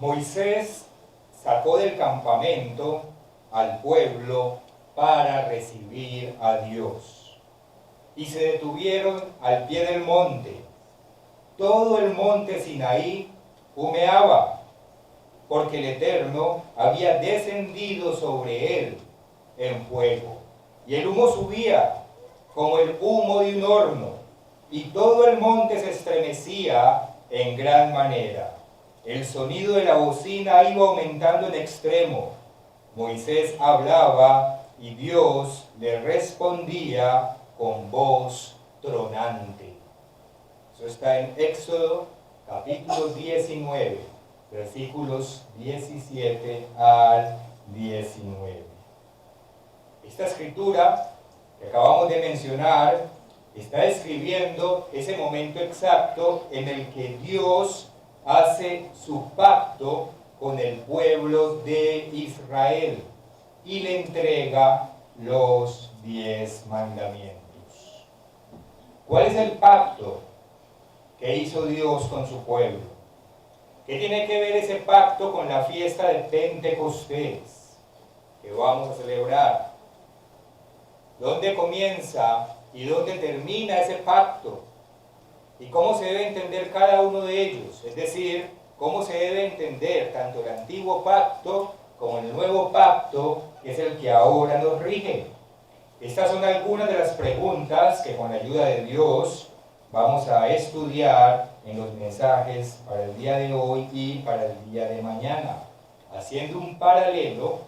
Moisés sacó del campamento al pueblo para recibir a Dios. Y se detuvieron al pie del monte. Todo el monte Sinaí humeaba, porque el Eterno había descendido sobre él en fuego. Y el humo subía como el humo de un horno, y todo el monte se estremecía en gran manera. El sonido de la bocina iba aumentando en extremo. Moisés hablaba y Dios le respondía con voz tronante. Eso está en Éxodo capítulo 19, versículos 17 al 19. Esta escritura que acabamos de mencionar está describiendo ese momento exacto en el que Dios hace su pacto con el pueblo de Israel y le entrega los 10 mandamientos. ¿Cuál es el pacto que hizo Dios con su pueblo? ¿Qué tiene que ver ese pacto con la fiesta de Pentecostés que vamos a celebrar? ¿Dónde comienza y dónde termina ese pacto? ¿Y cómo se debe entender cada uno de ellos? Es decir, cómo se debe entender tanto el antiguo pacto como el nuevo pacto, que es el que ahora nos rige. Estas son algunas de las preguntas que con la ayuda de Dios vamos a estudiar en los mensajes para el día de hoy y para el día de mañana, haciendo un paralelo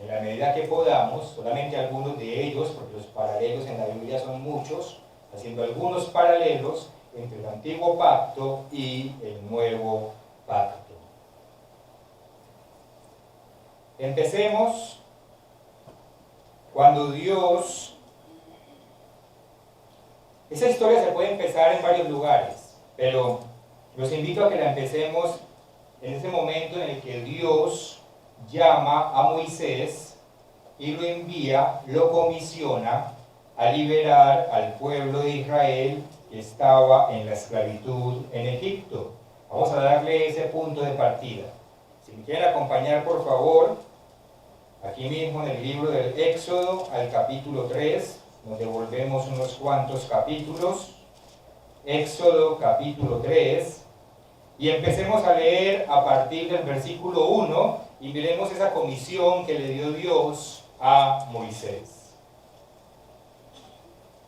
en la medida que podamos, solamente algunos de ellos, porque los paralelos en la Biblia son muchos, haciendo algunos paralelos entre el antiguo pacto y el nuevo pacto. Empecemos cuando Dios... Esa historia se puede empezar en varios lugares, pero los invito a que la empecemos en ese momento en el que Dios llama a Moisés y lo envía, lo comisiona a liberar al pueblo de Israel que estaba en la esclavitud en Egipto. Vamos a darle ese punto de partida. Si me quieren acompañar, por favor, aquí mismo en el libro del Éxodo, al capítulo 3, nos devolvemos unos cuantos capítulos. Éxodo capítulo 3, y empecemos a leer a partir del versículo 1 y veremos esa comisión que le dio Dios a Moisés.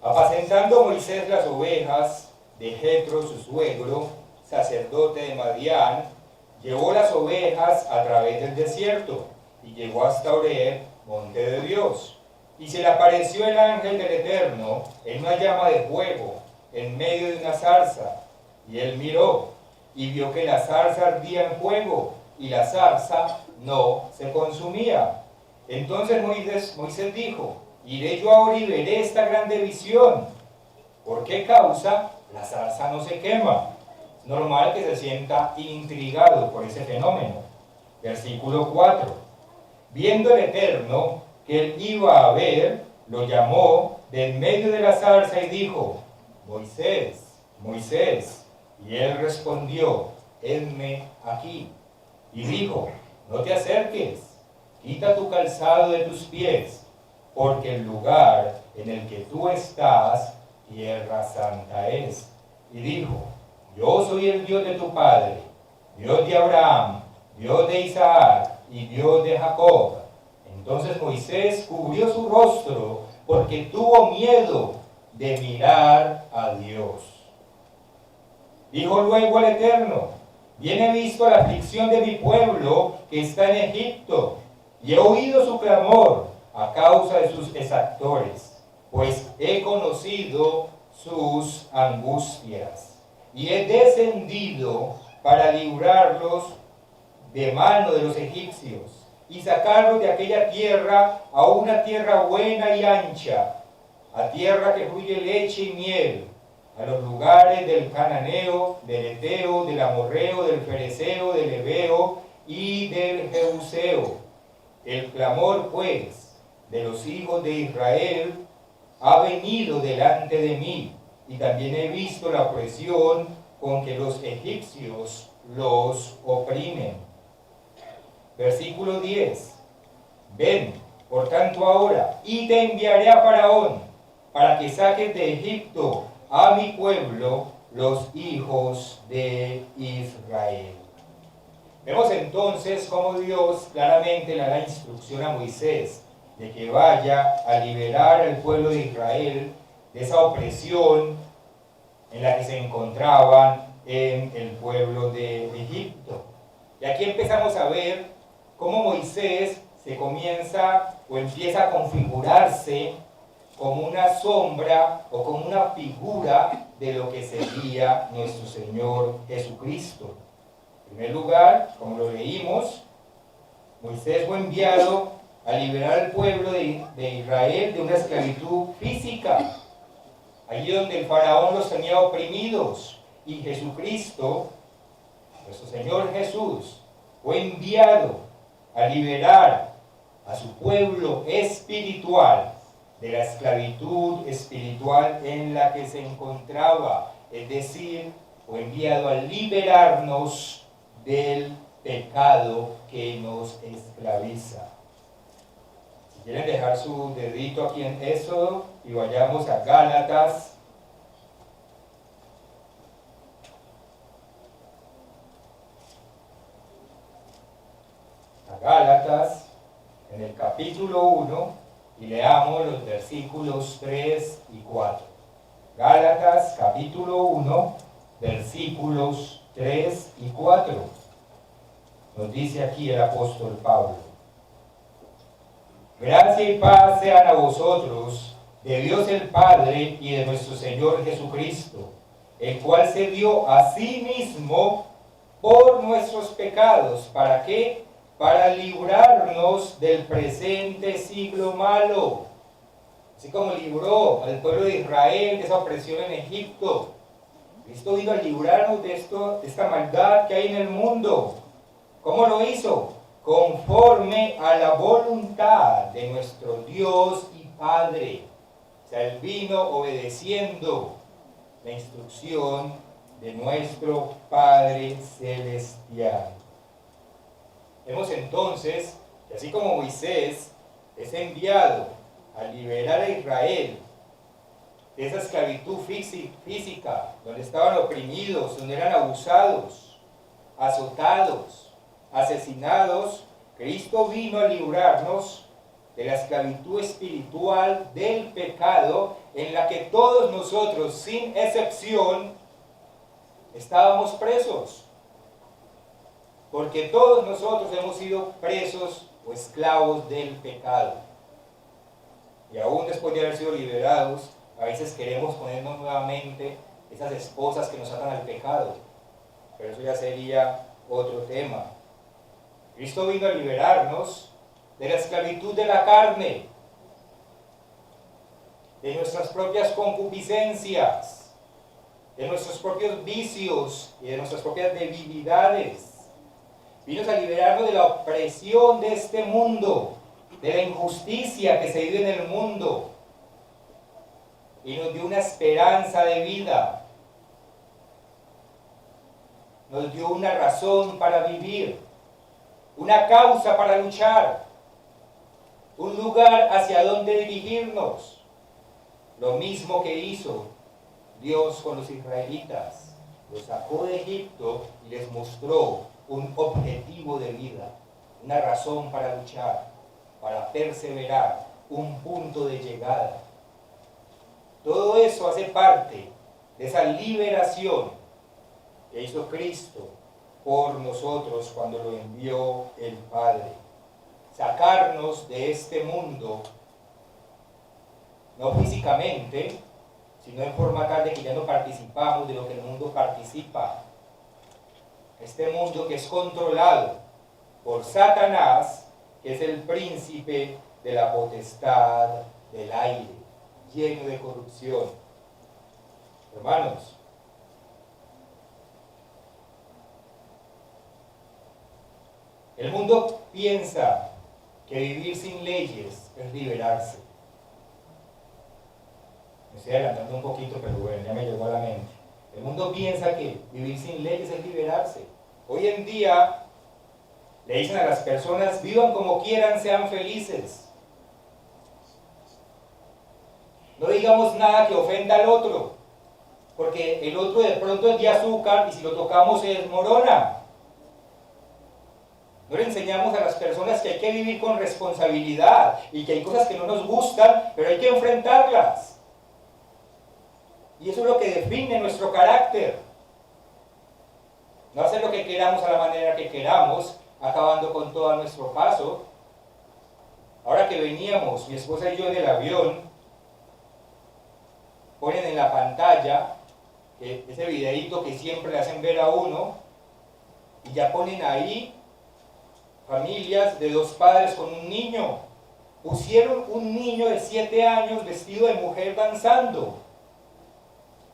Apacentando Moisés las ovejas de Jetro, su suegro, sacerdote de Madián, llevó las ovejas a través del desierto y llegó hasta Horeb, monte de Dios. Y se le apareció el ángel del Eterno en una llama de fuego, en medio de una zarza. Y él miró y vio que la zarza ardía en fuego y la zarza no se consumía. Entonces Moisés dijo: iré yo ahora y veré esta grande visión. ¿Por qué causa la zarza no se quema? Es normal que se sienta intrigado por ese fenómeno. Versículo 4. Viendo el Eterno que él iba a ver, lo llamó de en medio de la zarza y dijo: Moisés, Moisés. Y él respondió: henme aquí. Y dijo: no te acerques, quita tu calzado de tus pies, porque el lugar en el que tú estás, tierra santa es. Y dijo: yo soy el Dios de tu padre, Dios de Abraham, Dios de Isaac y Dios de Jacob. Entonces Moisés cubrió su rostro porque tuvo miedo de mirar a Dios. Dijo luego al Eterno: bien he visto la aflicción de mi pueblo que está en Egipto, y he oído su clamor a causa de sus exactores, pues he conocido sus angustias, y he descendido para librarlos de mano de los egipcios, y sacarlos de aquella tierra a una tierra buena y ancha, a tierra que fluye leche y miel, a los lugares del cananeo, del eteo, del amorreo, del fereceo, del heveo y del jebuseo. El clamor, pues, de los hijos de Israel ha venido delante de mí, y también he visto la opresión con que los egipcios los oprimen. Versículo 10. Ven, por tanto ahora, y te enviaré a Faraón, para que saques de Egipto a mi pueblo, los hijos de Israel. Vemos entonces cómo Dios claramente le da instrucción a Moisés de que vaya a liberar al pueblo de Israel de esa opresión en la que se encontraban en el pueblo de Egipto. Y aquí empezamos a ver cómo Moisés se comienza o empieza a configurarse como una sombra o como una figura de lo que sería nuestro Señor Jesucristo. En primer lugar, como lo leímos, Moisés fue enviado a liberar al pueblo de Israel de una esclavitud física, allí donde el faraón los tenía oprimidos, y Jesucristo, nuestro Señor Jesús, fue enviado a liberar a su pueblo espiritual de la esclavitud espiritual en la que se encontraba, es decir, fue enviado a liberarnos del pecado que nos esclaviza. Si quieren dejar su dedito aquí en Éxodo y vayamos a Gálatas. A Gálatas, en el capítulo 1, y leamos los versículos 3 y 4. Gálatas, capítulo 1, versículos 3 y 4. Nos dice aquí el apóstol Pablo: gracia y paz sean a vosotros, de Dios el Padre y de nuestro Señor Jesucristo, el cual se dio a sí mismo por nuestros pecados. ¿Para qué? Para librarnos del presente siglo malo. Así como libró al pueblo de Israel de esa opresión en Egipto, Cristo vino a librarnos de esta maldad que hay en el mundo. ¿Cómo lo hizo? Conforme a la voluntad de nuestro Dios y Padre. O sea, Él vino obedeciendo la instrucción de nuestro Padre Celestial. Vemos entonces que así como Moisés es enviado a liberar a Israel de esa esclavitud física, donde estaban oprimidos, donde eran abusados, azotados, asesinados, Cristo vino a librarnos de la esclavitud espiritual del pecado en la que todos nosotros, sin excepción, estábamos presos. Porque todos nosotros hemos sido presos o esclavos del pecado. Y aún después de haber sido liberados, a veces queremos ponernos nuevamente esas esposas que nos atan al pecado. Pero eso ya sería otro tema. Cristo vino a liberarnos de la esclavitud de la carne, de nuestras propias concupiscencias, de nuestros propios vicios y de nuestras propias debilidades. Vino a liberarnos de la opresión de este mundo, de la injusticia que se vive en el mundo, y nos dio una esperanza de vida, nos dio una razón para vivir, una causa para luchar, un lugar hacia donde dirigirnos. Lo mismo que hizo Dios con los israelitas. Los sacó de Egipto y les mostró un objetivo de vida, una razón para luchar, para perseverar, un punto de llegada. Todo eso hace parte de esa liberación que hizo Cristo por nosotros cuando lo envió el Padre. Sacarnos de este mundo, no físicamente, sino en forma tal de que ya no participamos de lo que el mundo participa. Este mundo que es controlado por Satanás, que es el príncipe de la potestad del aire, lleno de corrupción. Hermanos, el mundo piensa que vivir sin leyes es liberarse. Me estoy adelantando un poquito, pero bueno, ya me llegó a la mente. El mundo piensa que vivir sin leyes es liberarse. Hoy en día Le dicen a las personas, vivan como quieran, sean felices. No digamos nada que ofenda al otro, porque el otro de pronto es de azúcar y si lo tocamos se desmorona. No le enseñamos a las personas que hay que vivir con responsabilidad y que hay cosas que no nos gustan, pero hay que enfrentarlas. Y eso es lo que define nuestro carácter. No hacer lo que queramos a la manera que queramos, acabando con todo nuestro paso. Ahora que veníamos, mi esposa y yo en el avión, ponen en la pantalla ese videíto que siempre le hacen ver a uno, y ya ponen ahí familias de 2 padres con un niño. Pusieron un niño de 7 años vestido de mujer danzando.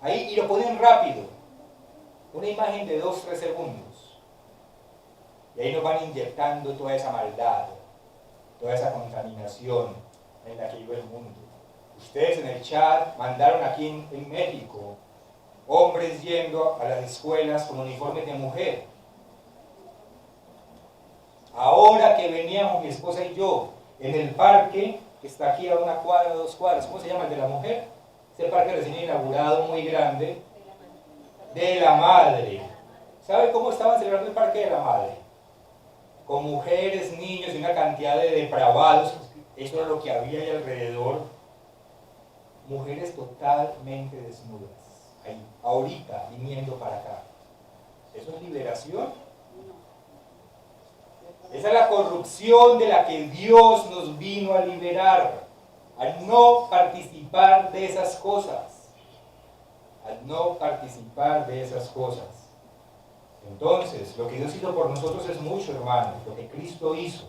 Ahí, y lo ponen rápido. Una imagen de 2-3 segundos. Y ahí nos van inyectando toda esa maldad, toda esa contaminación en la que vive el mundo. Ustedes en el chat mandaron aquí en México hombres yendo a las escuelas con uniformes de mujer. Ahora que veníamos mi esposa y yo en el parque, que está aquí a 1 cuadra, 2 cuadras, ¿cómo se llama? El de la mujer. Ese parque recién inaugurado, muy grande, de la madre. ¿Sabe cómo estaban celebrando el parque de la madre? Con mujeres, niños y una cantidad de depravados. Eso era lo que había ahí alrededor. Mujeres totalmente desnudas. Ahí, ahorita, viniendo para acá. ¿Eso es liberación? Esa es la corrupción de la que Dios nos vino a liberar, al no participar de esas cosas, al no participar de esas cosas. Entonces, lo que Dios hizo por nosotros es mucho, hermanos, lo que Cristo hizo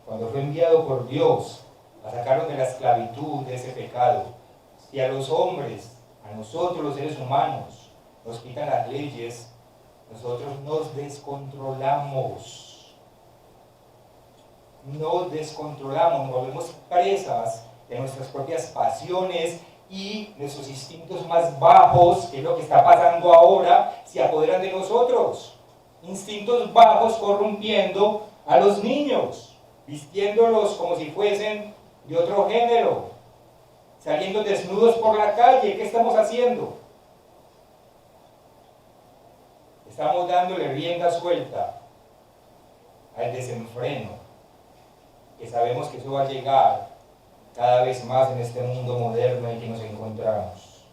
cuando fue enviado por Dios a sacarnos de la esclavitud de ese pecado. Si a los hombres, a nosotros los seres humanos, nos quitan las leyes, nosotros nos descontrolamos. Nos descontrolamos, nos volvemos presas de nuestras propias pasiones y nuestros instintos más bajos, que es lo que está pasando ahora, se apoderan de nosotros. Instintos bajos corrompiendo a los niños, vistiéndolos como si fuesen de otro género, saliendo desnudos por la calle. ¿Qué estamos haciendo? Estamos dándole rienda suelta al desenfreno, que sabemos que eso va a llegar cada vez más en este mundo moderno en que nos encontramos.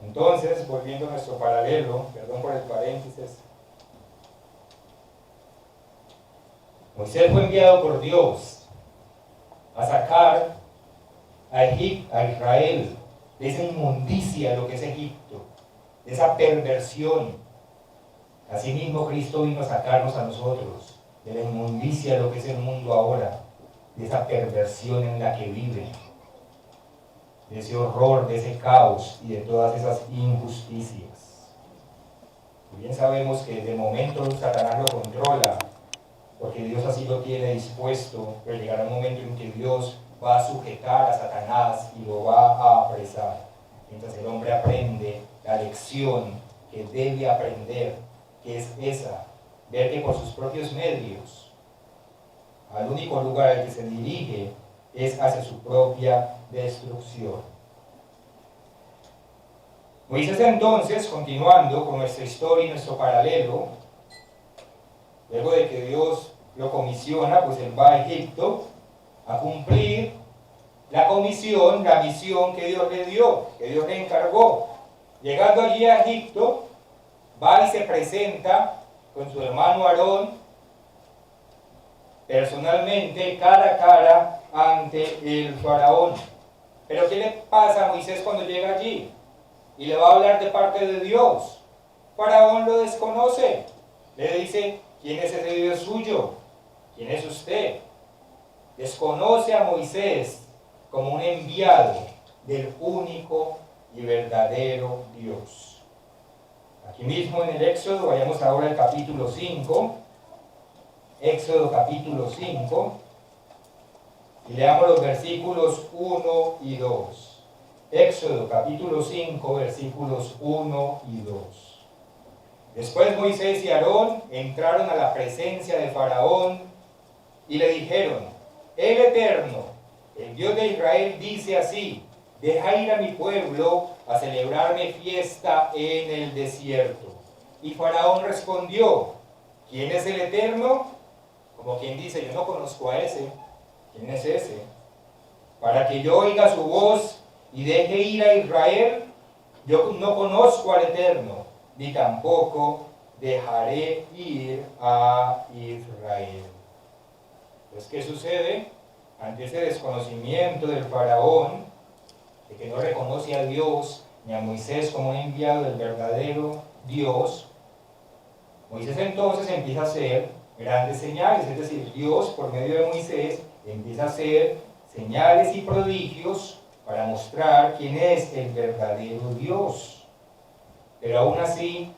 Entonces, volviendo a nuestro paralelo, perdón por el paréntesis, Moisés fue enviado por Dios a sacar a Israel de esa inmundicia de lo que es Egipto, de esa perversión. Asimismo, Cristo vino a sacarnos a nosotros de la inmundicia de lo que es el mundo ahora, de esa perversión en la que vive, de ese horror, de ese caos y de todas esas injusticias. Y bien sabemos que de momento Satanás lo controla, porque Dios así lo tiene dispuesto, pero llegará un momento en que Dios va a sujetar a Satanás y lo va a apresar. Mientras el hombre aprende la lección que debe aprender, que es esa, ver que por sus propios medios, al único lugar al que se dirige es hacia su propia destrucción. Moisés entonces, continuando con nuestra historia y nuestro paralelo, luego de que Dios lo comisiona, pues él va a Egipto a cumplir la comisión, la misión que Dios le dio, que Dios le encargó. Llegando allí a Egipto, va y se presenta con su hermano Aarón, personalmente, cara a cara, ante el faraón. Pero ¿qué le pasa a Moisés cuando llega allí? Y le va a hablar de parte de Dios. Faraón lo desconoce. Le dice, ¿quién es ese Dios suyo? ¿Quién es usted? Desconoce a Moisés como un enviado del único y verdadero Dios. Aquí mismo en el Éxodo, vayamos ahora al capítulo 5, Éxodo capítulo 5, y leamos los versículos 1 y 2. Éxodo capítulo 5, versículos 1 y 2. Después Moisés y Aarón entraron a la presencia de Faraón y le dijeron: el Eterno, el Dios de Israel, dice así: deja ir a mi pueblo a celebrarme fiesta en el desierto. Y Faraón respondió: ¿quién es el Eterno? Como quien dice: yo no conozco a ese. ¿Quién es ese? Para que yo oiga su voz y deje ir a Israel. Yo no conozco al Eterno, ni tampoco dejaré ir a Israel. Entonces, ¿qué sucede? Ante ese desconocimiento del Faraón, de que no reconoce a Dios ni a Moisés como un enviado del verdadero Dios, Moisés entonces empieza a hacer grandes señales, es decir, Dios por medio de Moisés empieza a hacer señales y prodigios para mostrar quién es el verdadero Dios. Pero aún así,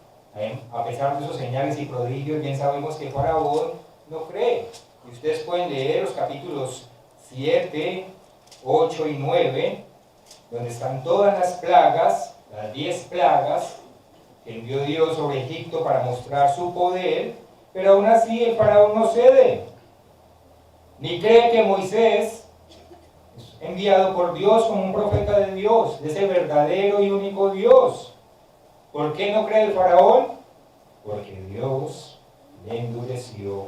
a pesar de esos señales y prodigios, bien sabemos que Faraón no cree. Y ustedes pueden leer los capítulos 7, 8 y 9, donde están todas las plagas, las 10 plagas que envió Dios sobre Egipto para mostrar su poder, pero aún así el Faraón no cede, ni cree que Moisés es enviado por Dios como un profeta de Dios, de ese verdadero y único Dios. ¿Por qué no cree el Faraón? Porque Dios le endureció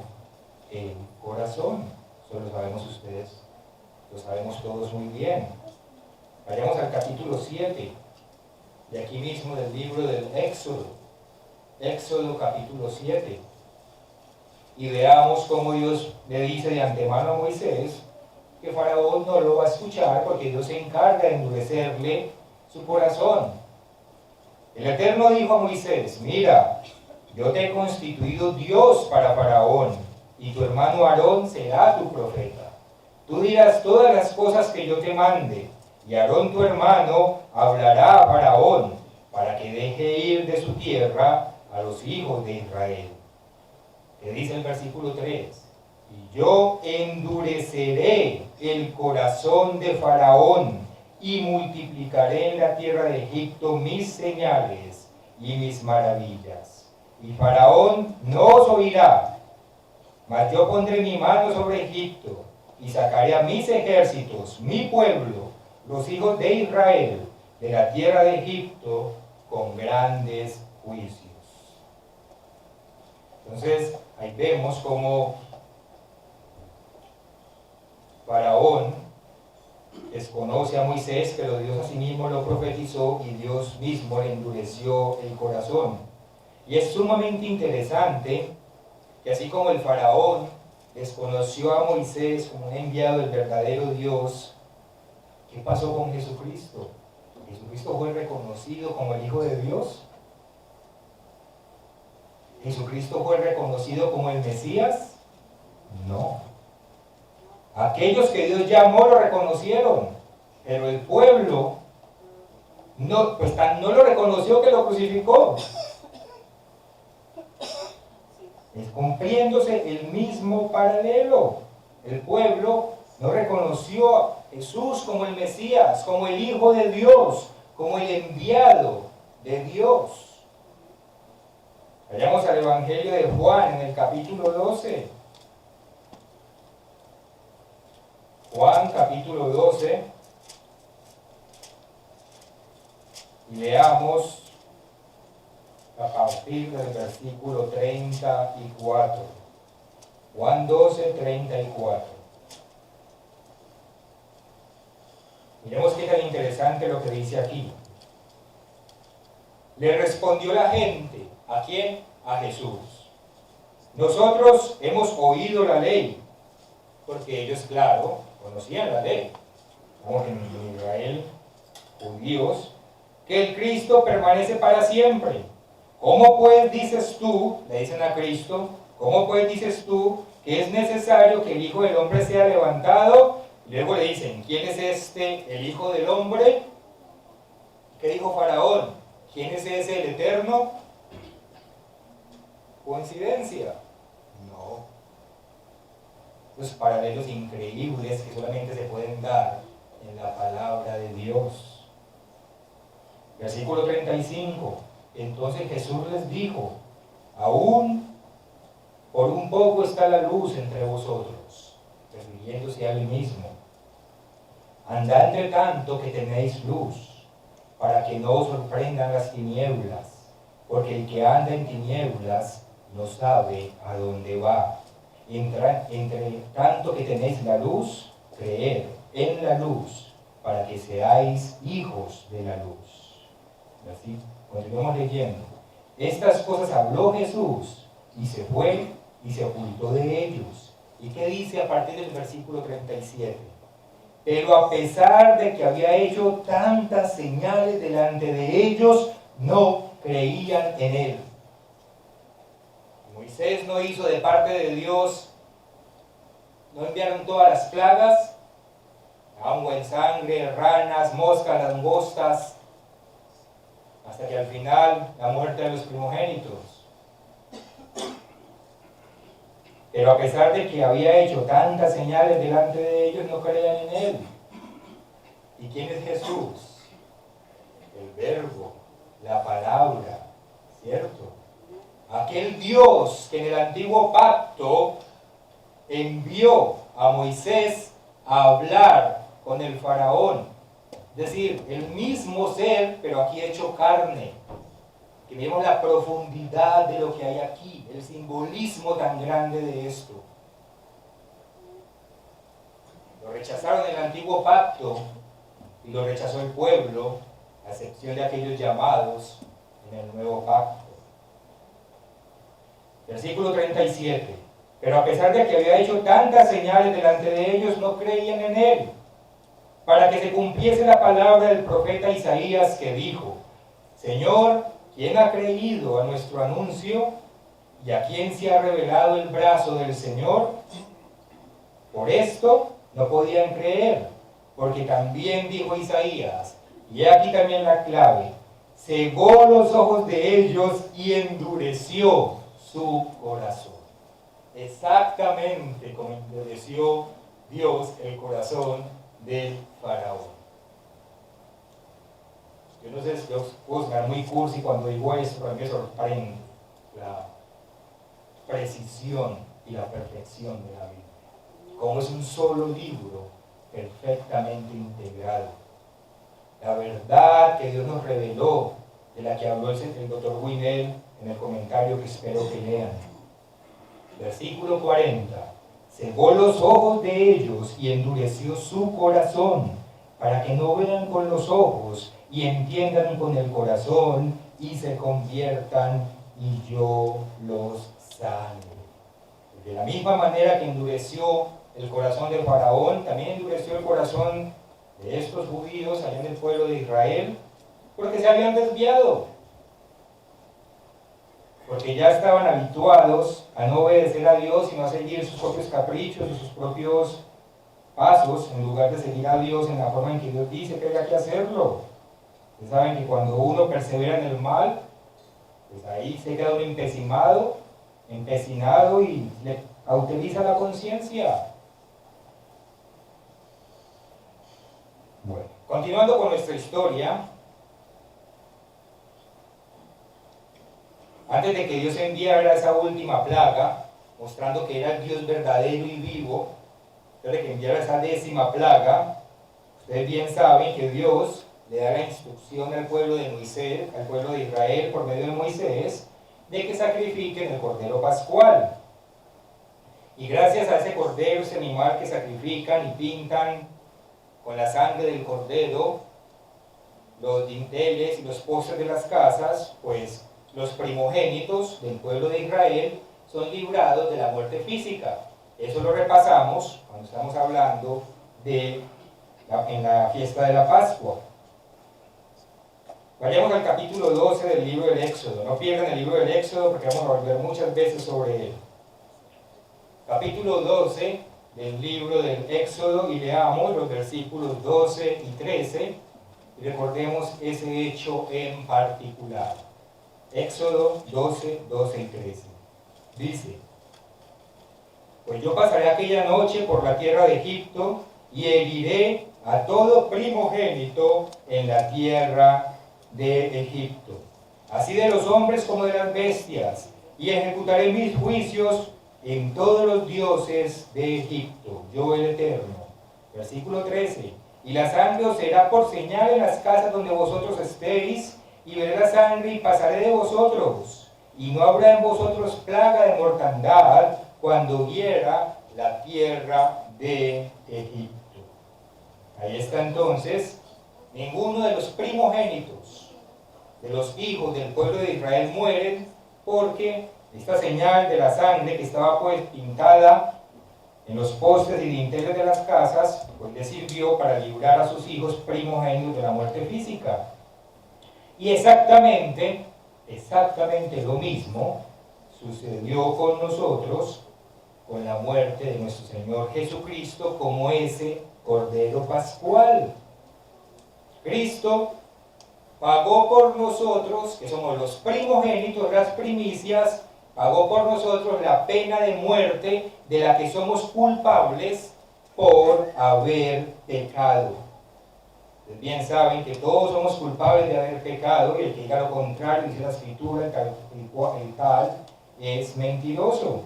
el corazón. Eso lo sabemos ustedes, lo sabemos todos muy bien. Vayamos al capítulo 7, de aquí mismo del libro del Éxodo. Éxodo capítulo 7. Y veamos cómo Dios le dice de antemano a Moisés que Faraón no lo va a escuchar porque Dios se encarga de endurecerle su corazón. El Eterno dijo a Moisés: mira, yo te he constituido Dios para Faraón, y tu hermano Aarón será tu profeta. Tú dirás todas las cosas que yo te mande, y Aarón tu hermano hablará a Faraón, para que deje ir de su tierra a los hijos de Israel. Que dice el versículo 3: y yo endureceré el corazón de Faraón, y multiplicaré en la tierra de Egipto mis señales y mis maravillas. Y Faraón no os oirá, mas yo pondré mi mano sobre Egipto, y sacaré a mis ejércitos, mi pueblo, los hijos de Israel, de la tierra de Egipto, con grandes juicios. Entonces, ahí vemos cómo Faraón desconoce a Moisés, pero Dios asimismo lo profetizó y Dios mismo le endureció el corazón. Y es sumamente interesante que así como el Faraón desconoció a Moisés como un enviado del verdadero Dios, ¿qué pasó con Jesucristo? ¿Jesucristo fue reconocido como el Hijo de Dios? ¿Jesucristo fue reconocido como el Mesías? No. Aquellos que Dios llamó lo reconocieron, pero el pueblo no, pues tan no lo reconoció que lo crucificó. Es cumpliéndose el mismo paralelo. El pueblo no reconoció a Jesús como el Mesías, como el Hijo de Dios, como el enviado de Dios. Vayamos al Evangelio de Juan en el capítulo 12. Juan capítulo 12. Y leamos a partir del versículo 34. Juan 12, 34. Miremos qué tan interesante lo que dice aquí. Le respondió la gente. ¿A quién? A Jesús. Nosotros hemos oído la ley, porque ellos, claro, conocían la ley, como en Israel, judíos, que el Cristo permanece para siempre. ¿Cómo pues dices tú, le dicen a Cristo, cómo pues dices tú que es necesario que el Hijo del Hombre sea levantado? Y luego le dicen, ¿quién es este, el Hijo del Hombre? ¿Qué dijo Faraón? ¿Quién es ese, el Eterno? ¿Coincidencia? No. Los paralelos increíbles que solamente se pueden dar en la palabra de Dios. Versículo 35. Entonces Jesús les dijo: aún por un poco está la luz entre vosotros, refiriéndose a él mismo. Andad entre tanto que tenéis luz, para que no os sorprendan las tinieblas, porque el que anda en tinieblas no sabe a dónde va. Entre tanto que tenéis la luz, creed en la luz, para que seáis hijos de la luz. Así, continuamos leyendo. Estas cosas habló Jesús, y se fue y se ocultó de ellos. ¿Y qué dice a partir del versículo 37? Pero a pesar de que había hecho tantas señales delante de ellos, no creían en él. Moisés no hizo de parte de Dios, no enviaron todas las plagas, agua en sangre, ranas, moscas, langostas, hasta que al final la muerte de los primogénitos. Pero a pesar de que había hecho tantas señales delante de ellos, no creían en él. ¿Y quién es Jesús? El Verbo, la palabra, ¿cierto? Aquel Dios que en el antiguo pacto envió a Moisés a hablar con el faraón. Es decir, el mismo ser, pero aquí hecho carne. Que vemos la profundidad de lo que hay aquí, el simbolismo tan grande de esto. Lo rechazaron en el antiguo pacto y lo rechazó el pueblo, a excepción de aquellos llamados en el nuevo pacto. Versículo 37. Pero a pesar de que había hecho tantas señales delante de ellos, no creían en él, para que se cumpliese la palabra del profeta Isaías que dijo: Señor, ¿quién ha creído a nuestro anuncio? ¿Y a quién se ha revelado el brazo del Señor? Por esto no podían creer, porque también dijo Isaías, y aquí también la clave: cegó los ojos de ellos y endureció su corazón. Exactamente como endureció Dios el corazón del faraón. Yo no sé si yo puedo sonar muy cursi cuando digo esto, pero a mí me sorprende la precisión y la perfección de la Biblia. Como es un solo libro perfectamente integrado. La verdad que Dios nos reveló, de la que habló el doctor Winell en el comentario que espero que lean. Versículo 40. Cegó los ojos de ellos y endureció su corazón, para que no vean con los ojos y entiendan con el corazón y se conviertan y yo los sane. De la misma manera que endureció el corazón de Faraón, también endureció el corazón de estos judíos allá en el pueblo de Israel, porque se habían desviado, porque ya estaban habituados a no obedecer a Dios, sino a seguir sus propios caprichos y sus propios pasos, en lugar de seguir a Dios en la forma en que Dios dice que haya que hacerlo. Ustedes saben que cuando uno persevera en el mal, pues ahí se queda uno empecinado y le cauteriza la conciencia. Bueno, continuando con nuestra historia, antes de que Dios enviara esa última plaga, mostrando que era el Dios verdadero y vivo, antes de que enviara esa 10ª plaga, ustedes bien saben que Dios le da la instrucción al pueblo de Moisés, al pueblo de Israel, por medio de Moisés, de que sacrifiquen el cordero pascual. Y gracias a ese cordero, ese animal que sacrifican y pintan con la sangre del cordero, los dinteles y los postes de las casas, pues los primogénitos del pueblo de Israel son librados de la muerte física. Eso lo repasamos cuando estamos hablando en la fiesta de la Pascua. Vayamos al capítulo 12 del libro del Éxodo. No pierdan el libro del Éxodo porque vamos a volver muchas veces sobre él. Capítulo 12 del libro del Éxodo, y leamos los versículos 12 y 13 y recordemos ese hecho en particular. Éxodo 12, 12 y 13. Dice: Pues yo pasaré aquella noche por la tierra de Egipto y heriré a todo primogénito en la tierra de Egipto, así de los hombres como de las bestias, y ejecutaré mis juicios en todos los dioses de Egipto, yo el Eterno. Versículo 13. Y la sangre os será por señal en las casas donde vosotros estéis, y veré la sangre y pasaré de vosotros, y no habrá en vosotros plaga de mortandad cuando hiera la tierra de Egipto. Ahí está entonces, ninguno de los primogénitos de los hijos del pueblo de Israel mueren, porque esta señal de la sangre que estaba pues pintada en los postes y dinteles de las casas, pues le sirvió para librar a sus hijos primogénitos de la muerte física. Y exactamente lo mismo sucedió con nosotros, con la muerte de nuestro Señor Jesucristo como ese Cordero Pascual. Cristo pagó por nosotros, que somos los primogénitos, las primicias, pagó por nosotros la pena de muerte de la que somos culpables por haber pecado. Ustedes bien saben que todos somos culpables de haber pecado, y el que diga lo contrario, dice la Escritura, el tal es mentiroso.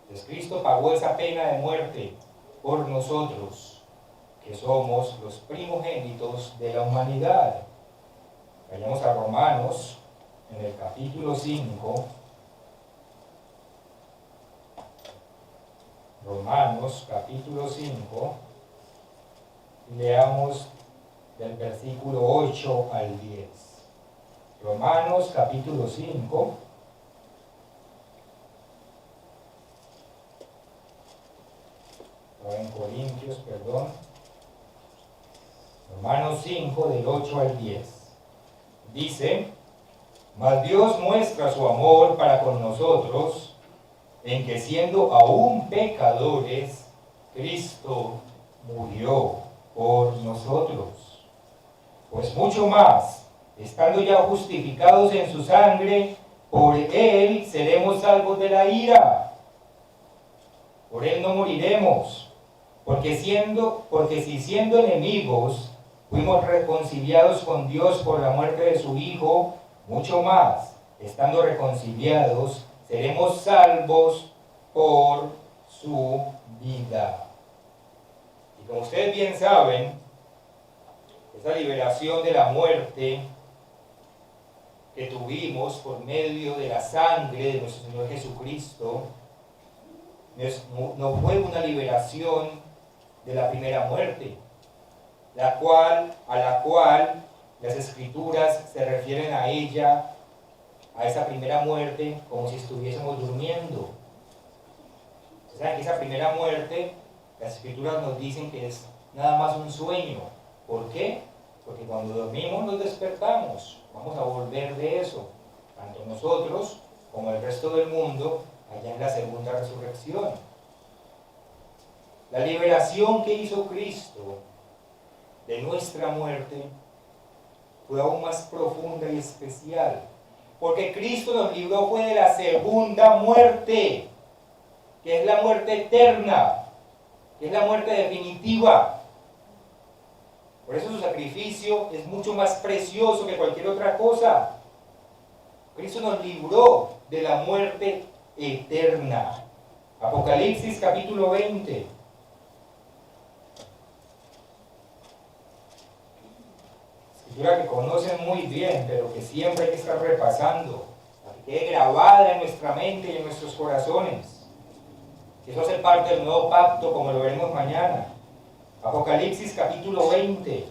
Entonces Cristo pagó esa pena de muerte por nosotros, que somos los primogénitos de la humanidad. Vayamos a Romanos, en el capítulo 5. Romanos, capítulo 5. Leamos del versículo 8 al 10. Romanos, capítulo 5. En Corintios, perdón. Romanos 5, del 8 al 10. Dice: mas Dios muestra su amor para con nosotros, en que siendo aún pecadores, Cristo murió por nosotros. Pues mucho más, estando ya justificados en su sangre, por él seremos salvos de la ira. Por él no moriremos, porque si siendo enemigos fuimos reconciliados con Dios por la muerte de su Hijo, mucho más, estando reconciliados, seremos salvos por su vida. Y como ustedes bien saben, esa liberación de la muerte que tuvimos por medio de la sangre de nuestro Señor Jesucristo, no fue una liberación de la primera muerte, a la cual las Escrituras se refieren a ella, a esa primera muerte, como si estuviésemos durmiendo. ¿Saben que esa primera muerte, las Escrituras nos dicen que es nada más un sueño? ¿Por qué? Porque cuando dormimos nos despertamos. Vamos a volver de eso, tanto nosotros como el resto del mundo, allá en la segunda resurrección. La liberación que hizo Cristo de nuestra muerte fue aún más profunda y especial, porque Cristo nos libró fue de la segunda muerte, que es la muerte eterna, que es la muerte definitiva. Por eso su sacrificio es mucho más precioso que cualquier otra cosa. Cristo nos libró de la muerte eterna. Apocalipsis capítulo 20. Escritura que conocen muy bien, pero que siempre hay que estar repasando, para que quede grabada en nuestra mente y en nuestros corazones. Eso hace parte del nuevo pacto, como lo veremos mañana. Apocalipsis capítulo 20,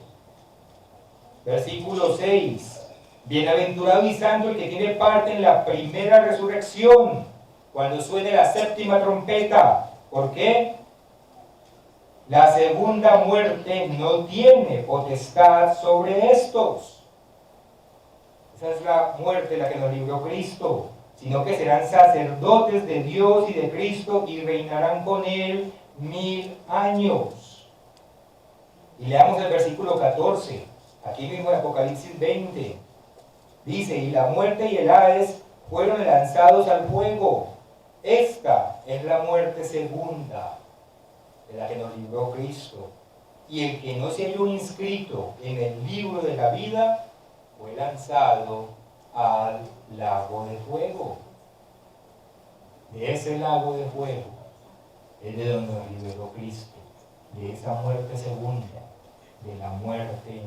versículo 6. Bienaventurado y santo el que tiene parte en la primera resurrección, cuando suene la séptima trompeta. ¿Por qué? La segunda muerte no tiene potestad sobre estos. Esa es la muerte la que nos libró Cristo, sino que serán sacerdotes de Dios y de Cristo y reinarán con él 1000 años. Y leamos el versículo 14, aquí mismo en Apocalipsis 20. Dice: y la muerte y el Hades fueron lanzados al fuego. Esta es la muerte segunda, de la que nos libró Cristo. Y el que no se halló inscrito en el libro de la vida fue lanzado al lago de fuego. de ese lago de fuego, es de donde nos liberó Cristo, de esa muerte segunda, de la muerte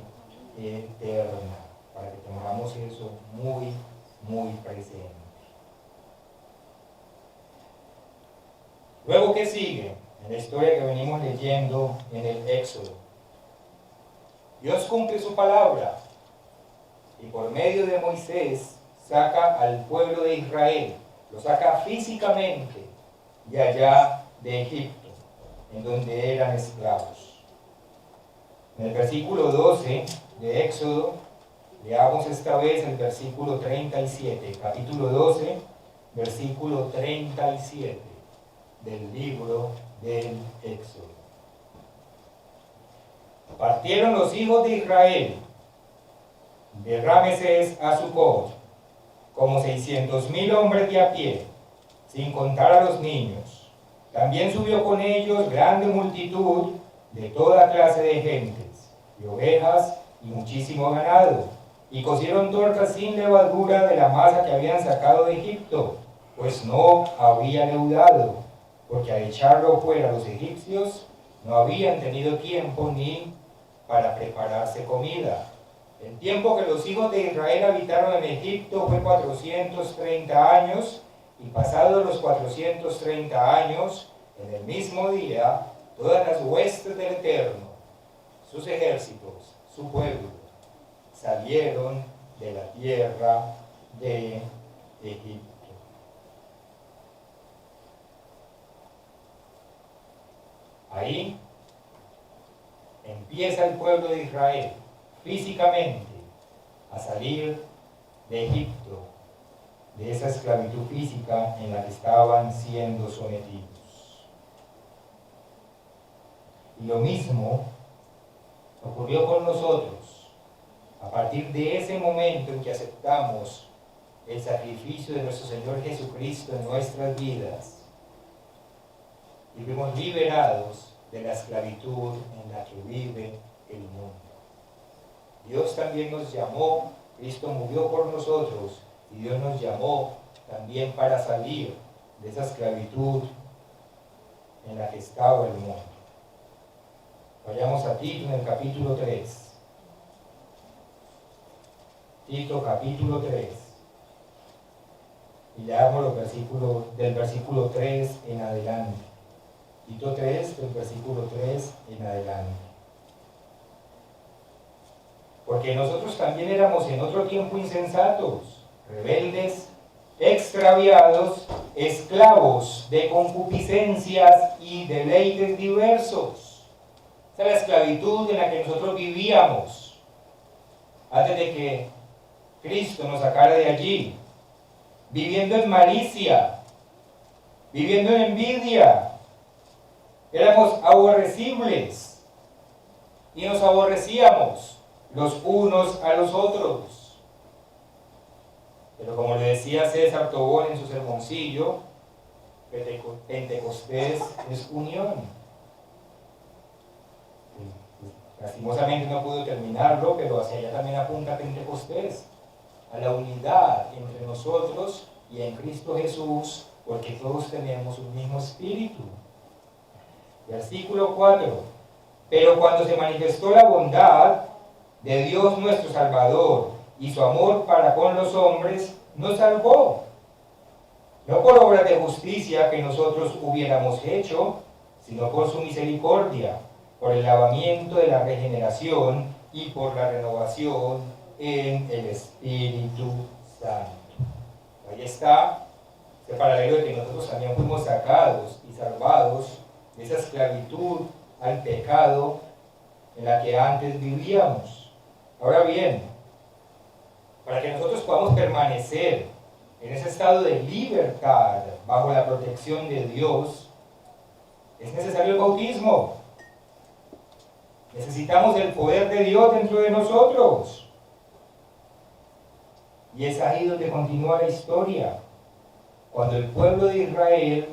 eterna, para que tengamos eso muy, muy presente. Luego, ¿qué sigue? En la historia que venimos leyendo en el Éxodo. Dios cumple su palabra y por medio de Moisés saca al pueblo de Israel, lo saca físicamente de allá de Egipto, en donde eran esclavos. En el versículo 12 de Éxodo, leamos esta vez el versículo 37, capítulo 12, versículo 37 del libro del Éxodo. Partieron los hijos de Israel de Ramesés a Sucot, como 600,000 hombres de a pie, sin contar a los niños. También subió con ellos grande multitud de toda clase de gentes, de ovejas y muchísimo ganado, y cocieron tortas sin levadura de la masa que habían sacado de Egipto, pues no había leudado, porque al echarlo fuera los egipcios no habían tenido tiempo ni para prepararse comida. El tiempo que los hijos de Israel habitaron en Egipto fue 430 años, y pasados los 430 años, en el mismo día, todas las huestes del Eterno, sus ejércitos, su pueblo, salieron de la tierra de Egipto. Ahí empieza el pueblo de Israel físicamente a salir de Egipto, de esa esclavitud física en la que estaban siendo sometidos. Y lo mismo ocurrió con nosotros. A partir de ese momento en que aceptamos el sacrificio de nuestro Señor Jesucristo en nuestras vidas, y fuimos liberados de la esclavitud en la que vive el mundo. Dios también nos llamó, Cristo murió por nosotros, y Dios nos llamó también para salir de esa esclavitud en la que estaba el mundo. Vayamos a Tito en el capítulo 3. Tito capítulo 3. Y leamos los versículos del versículo 3 en adelante. Tito 3, del versículo 3 en adelante. Porque nosotros también éramos en otro tiempo insensatos, rebeldes, extraviados, esclavos de concupiscencias y deleites diversos. Esa es la esclavitud en la que nosotros vivíamos antes de que Cristo nos sacara de allí, viviendo en malicia, viviendo en envidia. Éramos aborrecibles y nos aborrecíamos los unos a los otros. Pero como le decía César Tobón en su sermoncillo, Pentecostés es unión. Lastimosamente no pudo terminarlo, pero hacia allá también apunta Pentecostés, a la unidad entre nosotros y en Cristo Jesús, porque todos tenemos un mismo espíritu. Versículo 4. Pero cuando se manifestó la bondad de Dios nuestro Salvador y su amor para con los hombres, nos salvó. No por obras de justicia que nosotros hubiéramos hecho, sino por su misericordia, por el lavamiento de la regeneración y por la renovación en el Espíritu Santo. Ahí está ese paralelo de que nosotros también fuimos sacados y salvados de esa esclavitud al pecado en la que antes vivíamos. Ahora bien, para que nosotros podamos permanecer en ese estado de libertad bajo la protección de Dios, es necesario el bautismo. Necesitamos el poder de Dios dentro de nosotros. Y es ahí donde continúa la historia, cuando el pueblo de Israel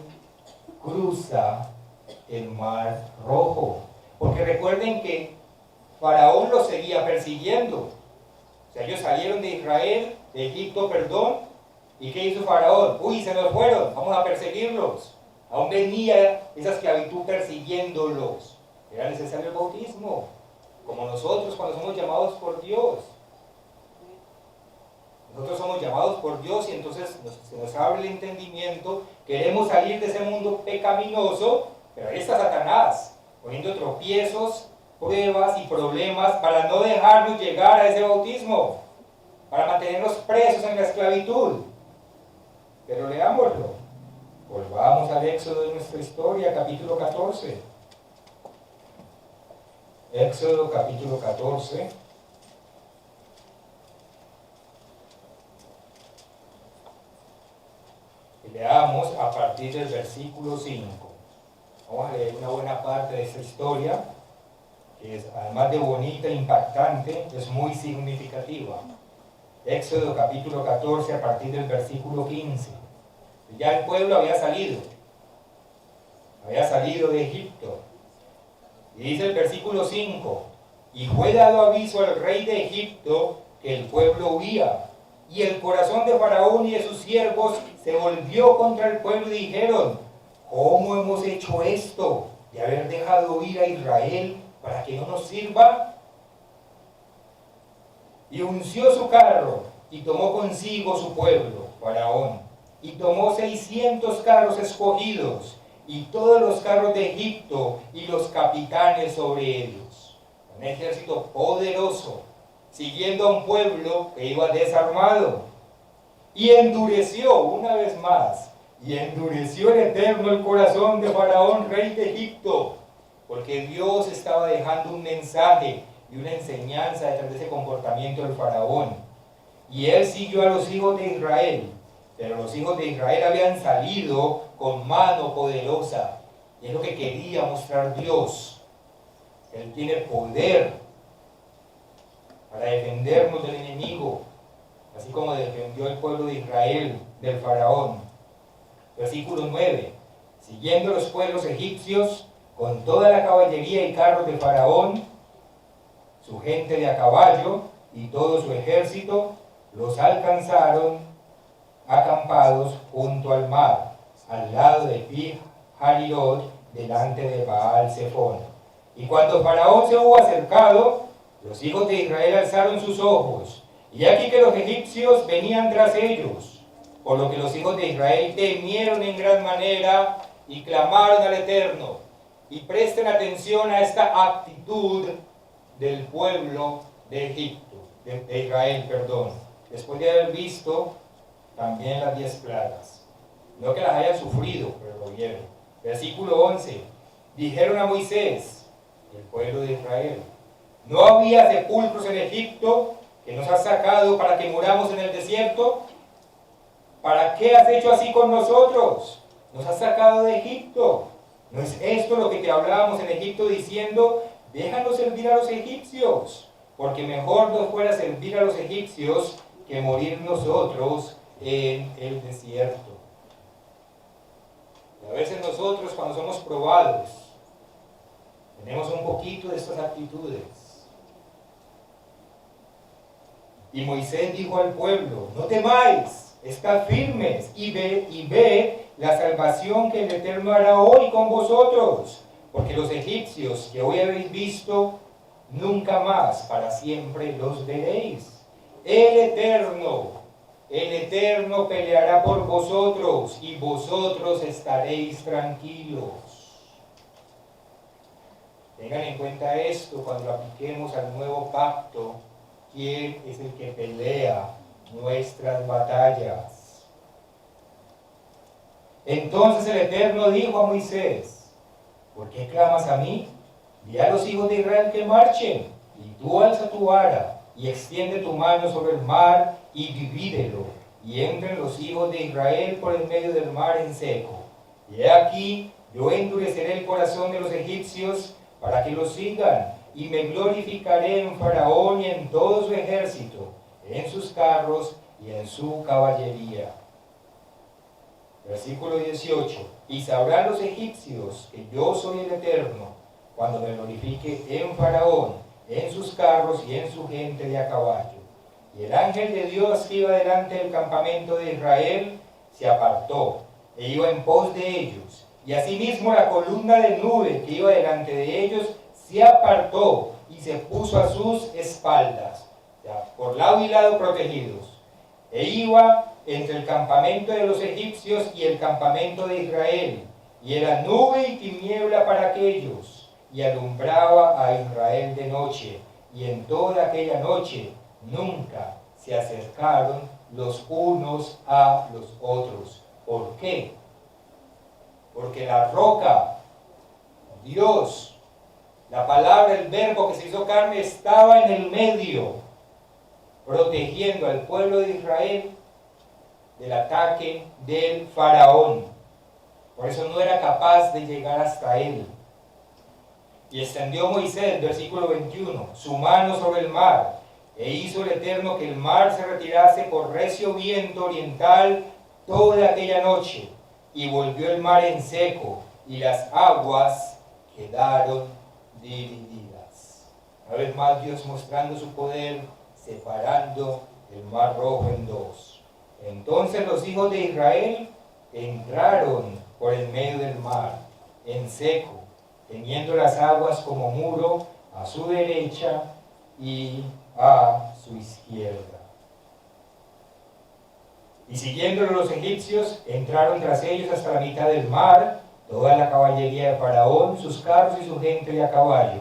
cruza el Mar Rojo. Porque recuerden que Faraón los seguía persiguiendo. O sea, ellos salieron de Israel, de Egipto, perdón, ¿Y qué hizo Faraón? Uy, se nos fueron, vamos a perseguirlos. Aún venía esa esclavitud persiguiéndolos. Era necesario el bautismo, como nosotros cuando somos llamados por Dios. Nosotros somos llamados por Dios y entonces se nos abre el entendimiento, queremos salir de ese mundo pecaminoso, pero ahí está Satanás, poniendo tropiezos, pruebas y problemas para no dejarnos llegar a ese bautismo, para mantenernos presos en la esclavitud. Pero leámoslo. Volvamos al éxodo de nuestra historia, capítulo 14. Éxodo capítulo 14. Y leamos a partir del versículo 5. Vamos a leer una buena parte de esta historia, que es, además de bonita e impactante, es muy significativa. Éxodo capítulo 14 a partir del versículo 15. Ya el pueblo había salido de Egipto. Y dice el versículo 5, y fue dado aviso al rey de Egipto que el pueblo huía, y el corazón de Faraón y de sus siervos se volvió contra el pueblo y dijeron, ¿cómo hemos hecho esto de haber dejado ir a Israel para que no nos sirva? Y unció su carro y tomó consigo su pueblo, Faraón, y tomó 600 carros escogidos y todos los carros de Egipto y los capitanes sobre ellos. Un ejército poderoso, siguiendo a un pueblo que iba desarmado. Y endureció una vez más, y endureció el Eterno el corazón de Faraón, rey de Egipto, porque Dios estaba dejando un mensaje y una enseñanza detrás de ese comportamiento del Faraón. Y él siguió a los hijos de Israel, pero los hijos de Israel habían salido con mano poderosa. Y es lo que quería mostrar Dios. Él tiene poder para defendernos del enemigo, así como defendió el pueblo de Israel del Faraón. Versículo 9. Siguiendo los pueblos egipcios con toda la caballería y carros de Faraón, su gente de a caballo y todo su ejército, los alcanzaron acampados junto al mar, al lado de Pi-Harirot, delante de Baal-Zephón. Y cuando Faraón se hubo acercado, los hijos de Israel alzaron sus ojos, y aquí que los egipcios venían tras ellos, por lo que los hijos de Israel temieron en gran manera y clamaron al Eterno. Y presten atención a esta actitud del pueblo de Egipto, de Israel, perdón, después de haber visto también las 10 plagas. No que las hayan sufrido, pero lo vieron. Versículo 11. Dijeron a Moisés, el pueblo de Israel, ¿no había sepulcros en Egipto que nos has sacado para que muramos en el desierto? ¿Para qué has hecho así con nosotros? Nos has sacado de Egipto. ¿No es esto lo que te hablábamos en Egipto diciendo, déjanos servir a los egipcios? Porque mejor nos fuera servir a los egipcios que morir nosotros en el desierto. Y a veces nosotros, cuando somos probados, tenemos un poquito de estas actitudes. Y Moisés dijo al pueblo, no temáis, estad firmes y ve la salvación que el Eterno hará hoy con vosotros, porque los egipcios que hoy habéis visto, nunca más para siempre los veréis. El Eterno peleará por vosotros y vosotros estaréis tranquilos. Tengan en cuenta esto cuando apliquemos al nuevo pacto. ¿Quién es el que pelea nuestras batallas? Entonces el Eterno dijo a Moisés, ¿por qué clamas a mí? Di a los hijos de Israel que marchen, y tú alza tu vara, y extiende tu mano sobre el mar, y divídelo, y entren los hijos de Israel por el medio del mar en seco. Y he aquí, yo endureceré el corazón de los egipcios, para que los sigan, y me glorificaré en Faraón y en todo su ejército, en sus carros y en su caballería. Versículo 18. Y sabrán los egipcios que yo soy el Eterno, cuando me glorifique en Faraón, en sus carros y en su gente de a caballo. Y el ángel de Dios que iba delante del campamento de Israel se apartó e iba en pos de ellos. Y asimismo la columna de nube que iba delante de ellos se apartó y se puso a sus espaldas, ya, por lado y lado protegidos. E iba entre el campamento de los egipcios y el campamento de Israel. Y era nube y tiniebla para aquellos, y alumbraba a Israel de noche. Y en toda aquella noche nunca se acercaron los unos a los otros. ¿Por qué? Porque la roca, Dios, la palabra, el verbo que se hizo carne, estaba en el medio, protegiendo al pueblo de Israel del ataque del faraón. Por eso no era capaz de llegar hasta él. Y extendió Moisés, versículo 21, su mano sobre el mar, e hizo el Eterno que el mar se retirase por recio viento oriental toda aquella noche, y volvió el mar en seco, y las aguas quedaron divididas. Una vez más Dios mostrando su poder, separando el mar rojo en dos. Entonces los hijos de Israel entraron por el medio del mar, en seco, teniendo las aguas como muro a su derecha y a su izquierda. Y siguiéndolo los egipcios, entraron tras ellos hasta la mitad del mar, toda la caballería de Faraón, sus carros y su gente de a caballo.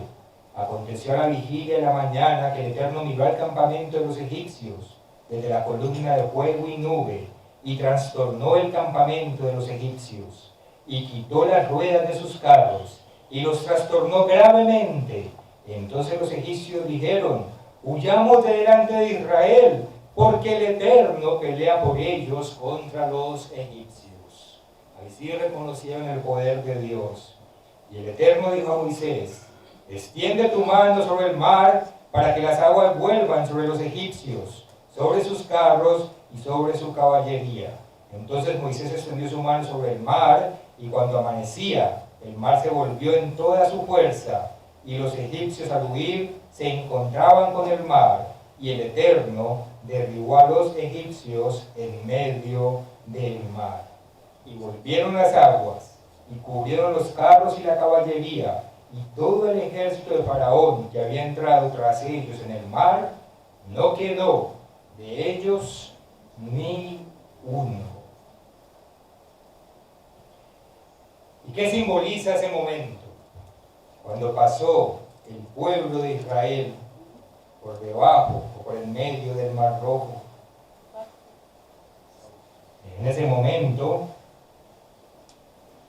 Aconteció a la vigilia de la mañana que el Eterno miró al campamento de los egipcios, desde la columna de fuego y nube, y trastornó el campamento de los egipcios, y quitó las ruedas de sus carros, y los trastornó gravemente. Entonces los egipcios dijeron: huyamos de delante de Israel, porque el Eterno pelea por ellos contra los egipcios. Ahí sí reconocieron el poder de Dios. Y el Eterno dijo a Moisés: extiende tu mano sobre el mar, para que las aguas vuelvan sobre los egipcios, sobre sus carros y sobre su caballería. Entonces Moisés extendió su mano sobre el mar, y cuando amanecía, el mar se volvió en toda su fuerza, y los egipcios al huir se encontraban con el mar, y el Eterno derribó a los egipcios en medio del mar. Y volvieron las aguas, y cubrieron los carros y la caballería, y todo el ejército de Faraón que había entrado tras ellos en el mar, no quedó de ellos ni uno. ¿Y qué simboliza ese momento? Cuando pasó el pueblo de Israel por debajo o por el medio del Mar Rojo. En ese momento,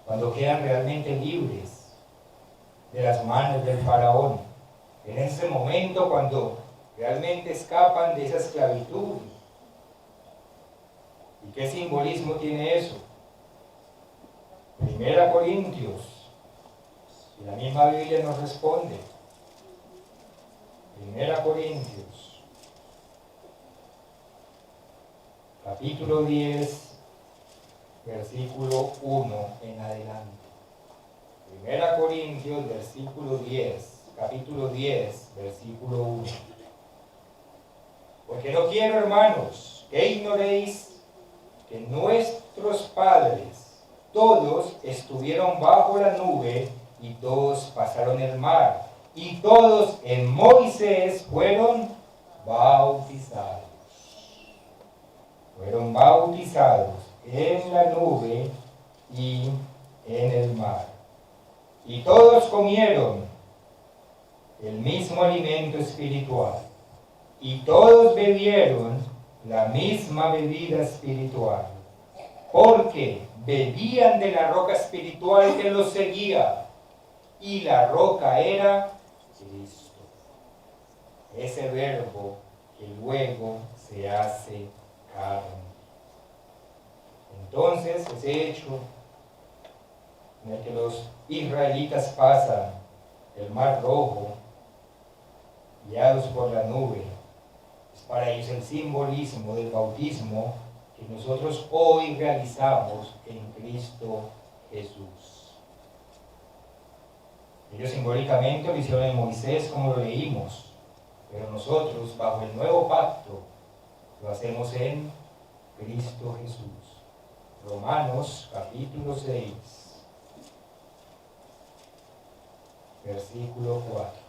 cuando quedan realmente libres de las manos del faraón. En ese momento, cuando realmente escapan de esa esclavitud. ¿Y qué simbolismo tiene eso? 1 Corintios, y la misma Biblia nos responde. 1 Corintios, capítulo 10, versículo 1 en adelante. 1 Corintios, versículo 10, capítulo 10, versículo 1. Porque no quiero, hermanos, que ignoréis que nuestros padres todos estuvieron bajo la nube y todos pasaron el mar, y todos en Moisés fueron bautizados. Fueron bautizados en la nube y en el mar. Y todos comieron el mismo alimento espiritual, y todos bebieron la misma bebida espiritual, porque bebían de la roca espiritual que los seguía, y la roca era Cristo. Ese verbo que luego se hace carne. Entonces, ese hecho en el que los israelitas pasan el Mar Rojo, guiados por la nube, es para ellos el simbolismo del bautismo que nosotros hoy realizamos en Cristo Jesús. Ellos simbólicamente lo hicieron en Moisés, como lo leímos, pero nosotros, bajo el nuevo pacto, lo hacemos en Cristo Jesús. Romanos capítulo 6, versículo 4.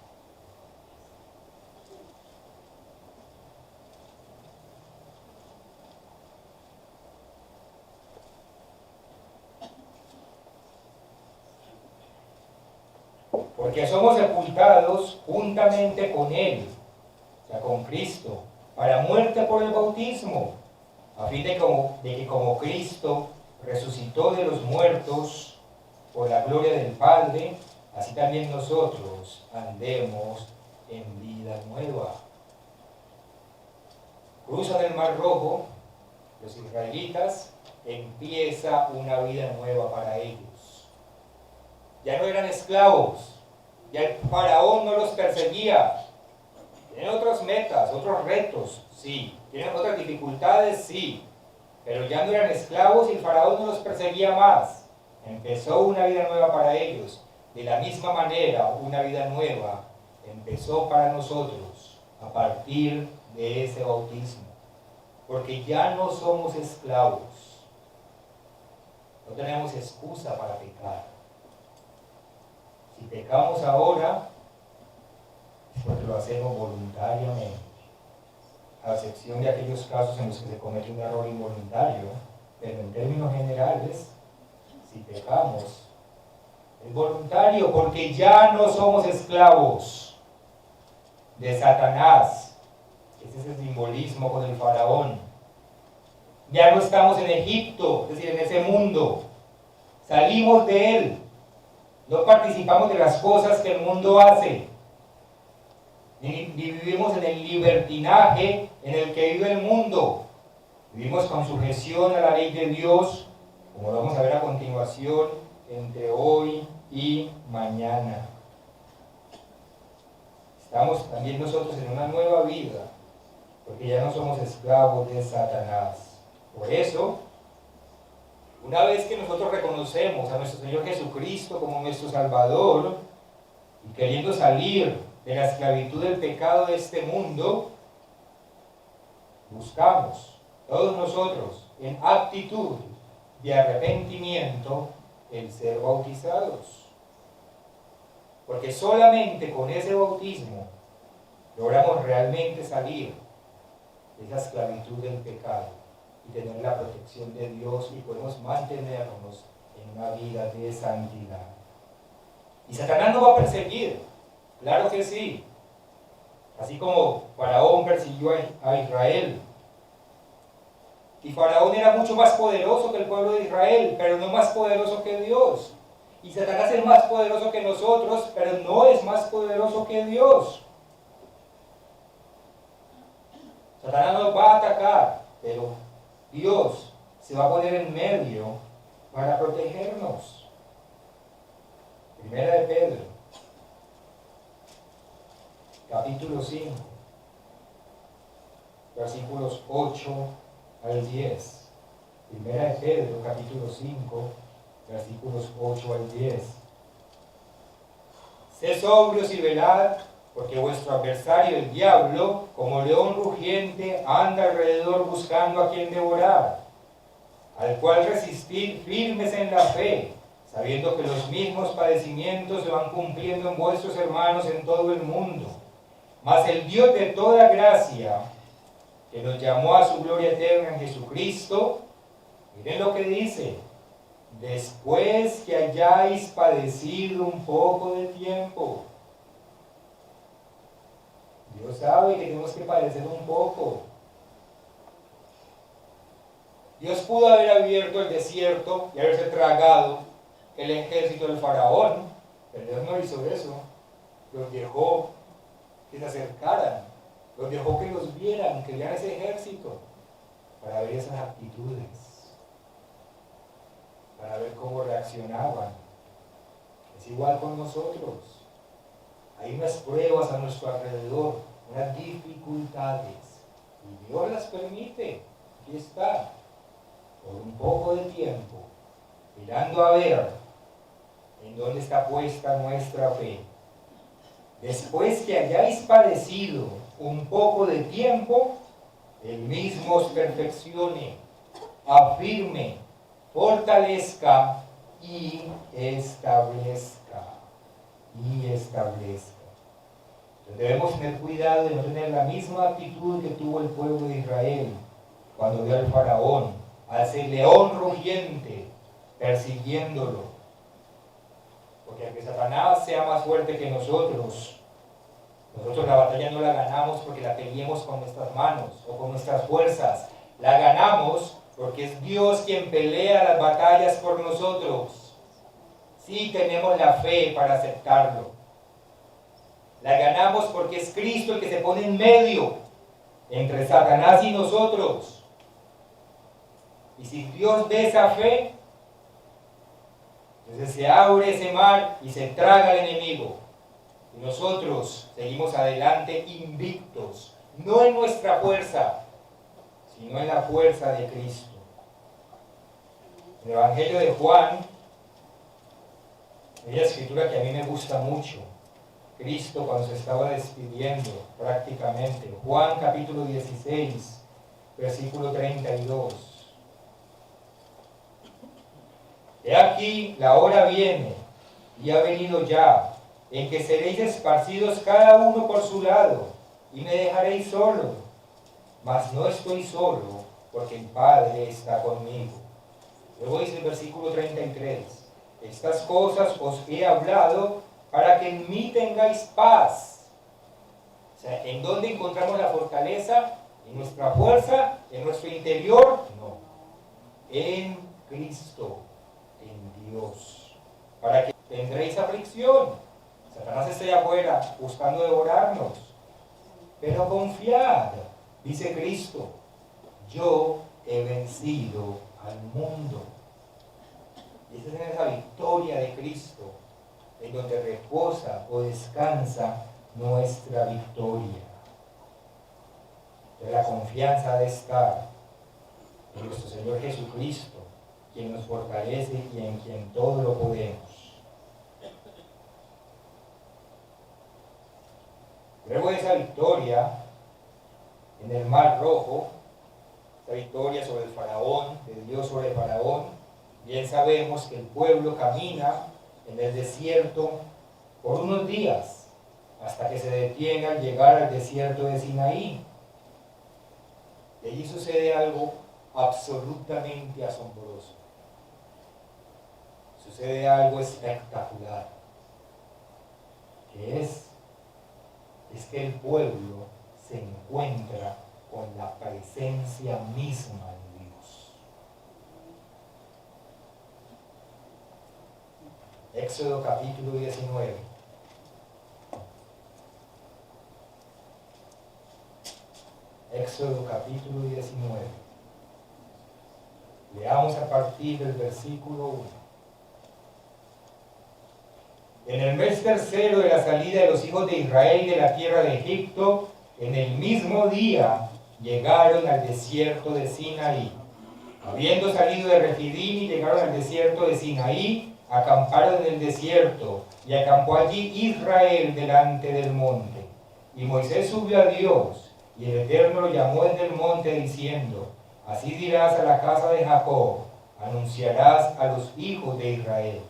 Porque somos sepultados juntamente con Él, o sea, con Cristo, para muerte por el bautismo, a fin de que como Cristo resucitó de los muertos por la gloria del Padre, así también nosotros andemos en vida nueva. Cruzan el Mar Rojo, los israelitas, empieza una vida nueva para ellos. Ya no eran esclavos. Ya el faraón no los perseguía. Tienen otras metas, otros retos, sí. Tienen otras dificultades, sí. Pero ya no eran esclavos y el faraón no los perseguía más. Empezó una vida nueva para ellos. De la misma manera, una vida nueva empezó para nosotros a partir de ese bautismo. Porque ya no somos esclavos. No tenemos excusa para pecar. Si pecamos ahora, es porque lo hacemos voluntariamente, a excepción de aquellos casos en los que se comete un error involuntario, pero en términos generales, si pecamos, es voluntario porque ya no somos esclavos de Satanás. Ese es el simbolismo con el faraón. Ya no estamos en Egipto, es decir, en ese mundo. Salimos de él. No participamos de las cosas que el mundo hace, ni vivimos en el libertinaje en el que vive el mundo. Vivimos con sujeción a la ley de Dios, como lo vamos a ver a continuación, entre hoy y mañana. Estamos también nosotros en una nueva vida, porque ya no somos esclavos de Satanás. Por eso, una vez que nosotros reconocemos a nuestro Señor Jesucristo como nuestro Salvador y queriendo salir de la esclavitud del pecado de este mundo, buscamos todos nosotros en actitud de arrepentimiento el ser bautizados. Porque solamente con ese bautismo logramos realmente salir de esa esclavitud del pecado y tener la protección de Dios y podemos mantenernos en una vida de santidad. Y Satanás no va a perseguir, claro que sí. Así como Faraón persiguió a Israel. Y Faraón era mucho más poderoso que el pueblo de Israel, pero no más poderoso que Dios. Y Satanás es más poderoso que nosotros, pero no es más poderoso que Dios. Satanás nos va a atacar, pero Dios se va a poner en medio para protegernos. Primera de Pedro, capítulo 5, versículos 8 al 10. Primera de Pedro, capítulo 5, versículos 8 al 10. Sed sobrios y velad, porque vuestro adversario, el diablo, como león rugiente, anda alrededor buscando a quien devorar, al cual resistid firmes en la fe, sabiendo que los mismos padecimientos se van cumpliendo en vuestros hermanos en todo el mundo. Mas el Dios de toda gracia, que nos llamó a su gloria eterna en Jesucristo, miren lo que dice: después que hayáis padecido un poco de tiempo. Dios sabe que tenemos que padecer un poco. Dios pudo haber abierto el desierto y haberse tragado el ejército del faraón, pero Dios no hizo eso. Los dejó que se acercaran, los dejó que los vieran, que vieran ese ejército, para ver esas actitudes, para ver cómo reaccionaban. Es igual con nosotros. Hay unas pruebas a nuestro alrededor, unas dificultades, y Dios las permite. Aquí está, por un poco de tiempo, mirando a ver en dónde está puesta nuestra fe. Después que hayáis padecido un poco de tiempo, Él mismo os perfeccione, afirme, fortalezca y establezca. Entonces debemos tener cuidado de no tener la misma actitud que tuvo el pueblo de Israel cuando vio al faraón, a ese león rugiente persiguiéndolo. Porque aunque Satanás sea más fuerte que nosotros la batalla no la ganamos porque la peleemos con nuestras manos o con nuestras fuerzas. La ganamos porque es Dios quien pelea las batallas por nosotros. Sí tenemos la fe para aceptarlo. La ganamos porque es Cristo el que se pone en medio entre Satanás y nosotros. Y si Dios ve esa fe, entonces se abre ese mar y se traga al enemigo. Y nosotros seguimos adelante invictos, no en nuestra fuerza, sino en la fuerza de Cristo. El Evangelio de Juan, es la escritura que a mí me gusta mucho. Cristo cuando se estaba despidiendo prácticamente. Juan capítulo 16, versículo 32. He aquí, la hora viene, y ha venido ya, en que seréis esparcidos cada uno por su lado, y me dejaréis solo. Mas no estoy solo, porque el Padre está conmigo. Luego dice el versículo 33, estas cosas os he hablado para que en mí tengáis paz. O sea, ¿en dónde encontramos la fortaleza? ¿En nuestra fuerza? ¿En nuestro interior? No. En Cristo, en Dios. Para que tendréis aflicción. Satanás está allá afuera buscando devorarnos. Pero confiad, dice Cristo, yo he vencido al mundo. Y esa es esa victoria de Cristo, en donde reposa o descansa nuestra victoria. De la confianza de estar en nuestro Señor Jesucristo, quien nos fortalece y en quien todo lo podemos. Luego de esa victoria en el Mar Rojo, esa victoria sobre el faraón, de Dios sobre el faraón, bien sabemos que el pueblo camina en el desierto por unos días, hasta que se detiene al llegar al desierto de Sinaí. Y allí sucede algo absolutamente asombroso. Sucede algo espectacular, que es que el pueblo se encuentra con la presencia misma de Dios. Éxodo capítulo 19. Éxodo capítulo 19. Leamos a partir del versículo 1. En el mes tercero de la salida de los hijos de Israel de la tierra de Egipto, en el mismo día llegaron al desierto de Sinaí. Habiendo salido de Refidim y llegaron al desierto de Sinaí, acamparon en el desierto, y acampó allí Israel delante del monte. Y Moisés subió a Dios, y el Eterno lo llamó desde el monte diciendo, así dirás a la casa de Jacob, anunciarás a los hijos de Israel.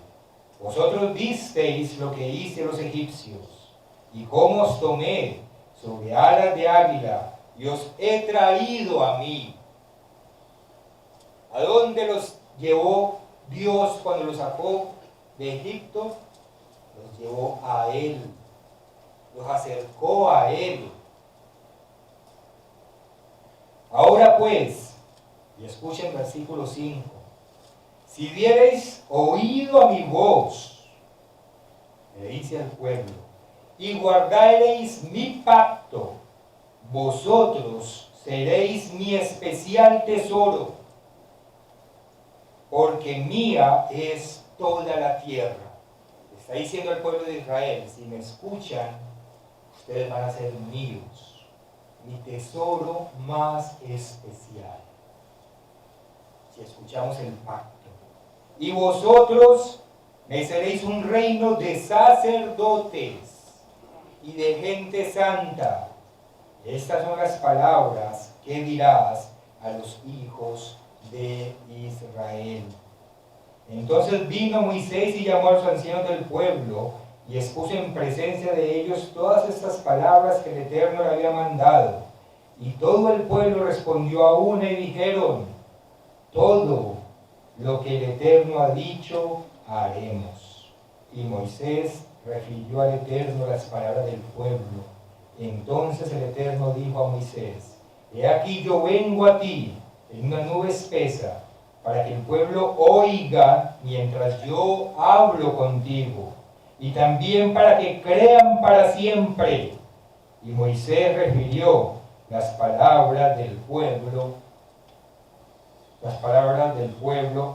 Vosotros visteis lo que hice a los egipcios, y cómo os tomé sobre alas de águila, y os he traído a mí. ¿A dónde los llevó Dios cuando los sacó de Egipto? Los llevó a Él, los acercó a Él. Ahora pues, y escuchen versículo 5, si diereis oído a mi voz, le dice al pueblo, y guardareis mi pacto, vosotros seréis mi especial tesoro, porque mía es toda la tierra. Está diciendo al pueblo de Israel, si me escuchan, ustedes van a ser míos, mi tesoro más especial. Si escuchamos el pacto. Y vosotros me seréis un reino de sacerdotes y de gente santa. Estas son las palabras ¿qué dirás a los hijos de Israel? Entonces vino Moisés y llamó a los ancianos del pueblo y expuso en presencia de ellos todas estas palabras que el Eterno le había mandado. Y todo el pueblo respondió a una y dijeron: todo lo que el Eterno ha dicho, haremos. Y Moisés refirió al Eterno las palabras del pueblo. Entonces el Eterno dijo a Moisés: he aquí yo vengo a ti en una nube espesa, para que el pueblo oiga mientras yo hablo contigo, y también para que crean para siempre. Y Moisés refirió las palabras del pueblo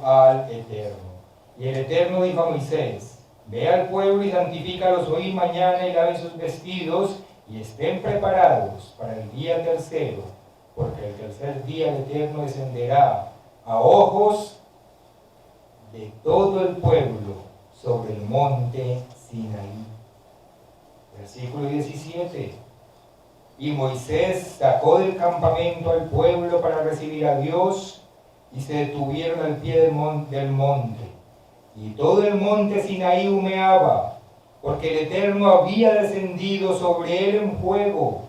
al Eterno. Y el Eterno dijo a Moisés: ve al pueblo y santifícalos hoy y mañana, y laven sus vestidos, y estén preparados para el día tercero, porque el tercer día el Eterno descenderá a ojos de todo el pueblo sobre el monte Sinaí. Versículo 17. Y Moisés sacó del campamento al pueblo para recibir a Dios, y se detuvieron al pie del monte. Y todo el monte Sinaí humeaba, porque el Eterno había descendido sobre él en fuego,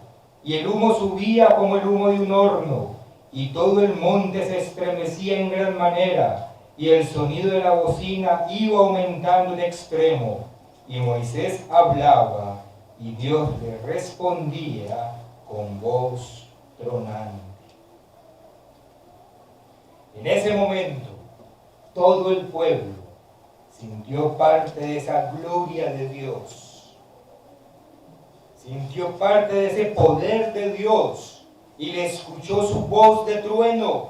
y el humo subía como el humo de un horno, y todo el monte se estremecía en gran manera, y el sonido de la bocina iba aumentando en extremo. Y Moisés hablaba, y Dios le respondía con voz tronante. En ese momento, todo el pueblo sintió parte de esa gloria de Dios, sintió parte de ese poder de Dios, y le escuchó su voz de trueno.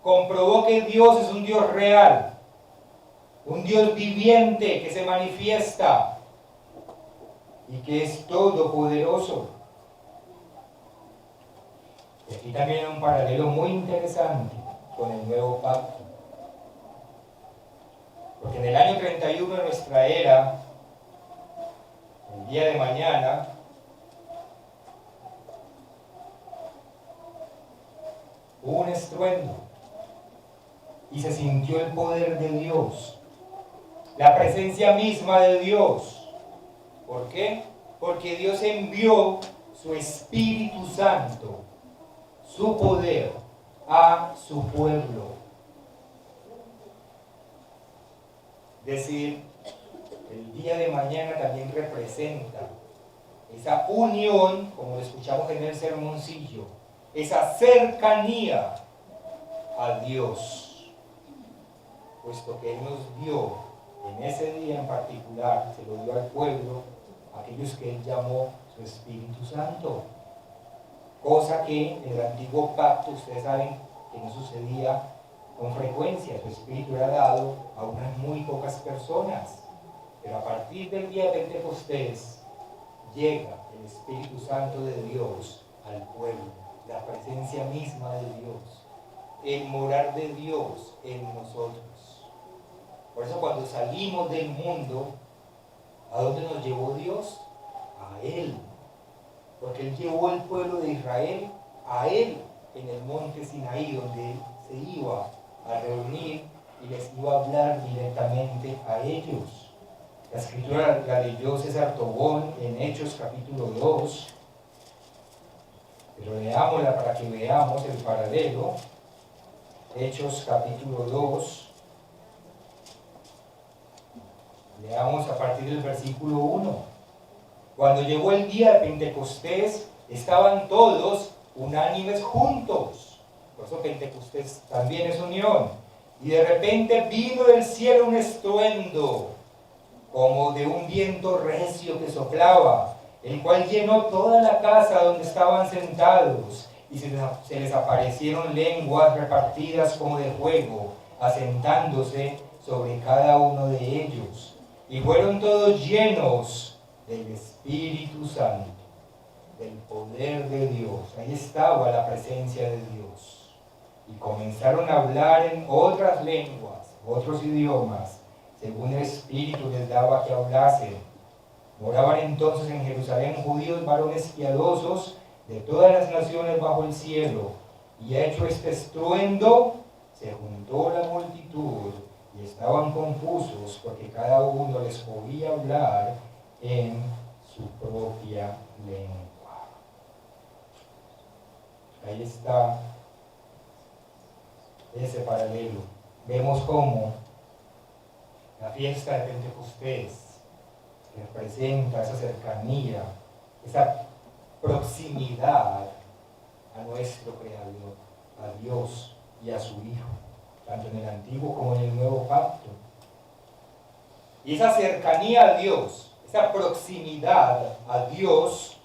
Comprobó que Dios es un Dios real, un Dios viviente que se manifiesta y que es todopoderoso. Y aquí también hay un paralelo muy interesante con el nuevo pacto. Porque en el año 31 de nuestra era, el día de mañana, hubo un estruendo y se sintió el poder de Dios, la presencia misma de Dios. ¿Por qué? Porque Dios envió su Espíritu Santo, su poder, a su pueblo. Es decir, el día de mañana también representa esa unión, como lo escuchamos en el sermoncillo, esa cercanía a Dios, puesto que Él nos dio en ese día en particular, se lo dio al pueblo, aquellos que Él llamó su Espíritu Santo, cosa que en el antiguo pacto ustedes saben que no sucedía con frecuencia. Su Espíritu era dado a unas muy pocas personas, pero a partir del día de Pentecostés llega el Espíritu Santo de Dios al pueblo, la presencia misma de Dios, el morar de Dios en nosotros. Por eso cuando salimos del mundo, ¿a dónde nos llevó Dios? A Él. Porque Él llevó al pueblo de Israel a Él en el monte Sinaí, donde Él se iba a reunir y les iba a hablar directamente a ellos. La escritura la leyó César Tobón en Hechos capítulo 2, pero leámosla para que veamos el paralelo. Hechos capítulo 2, leamos a partir del versículo 1. Cuando llegó el día de Pentecostés, estaban todos unánimes juntos. Por eso Pentecostés también es unión. Y de repente vino del cielo un estruendo, como de un viento recio que soplaba, el cual llenó toda la casa donde estaban sentados, y se les aparecieron lenguas repartidas como de fuego, asentándose sobre cada uno de ellos. Y fueron todos llenos del Espíritu Santo, del poder de Dios. Ahí estaba la presencia de Dios. Y comenzaron a hablar en otras lenguas, otros idiomas, según el Espíritu les daba que hablasen. Moraban entonces en Jerusalén judíos, varones piadosos, de todas las naciones bajo el cielo, y ha hecho este estruendo, se juntó la multitud y estaban confusos porque cada uno les oía hablar en su propia lengua. Ahí está ese paralelo. Vemos cómo la fiesta de Pentecostés representa esa cercanía, esa proximidad a nuestro Creador, a Dios y a su Hijo, tanto en el Antiguo como en el Nuevo Pacto. Y esa cercanía a Dios, esa proximidad a Dios,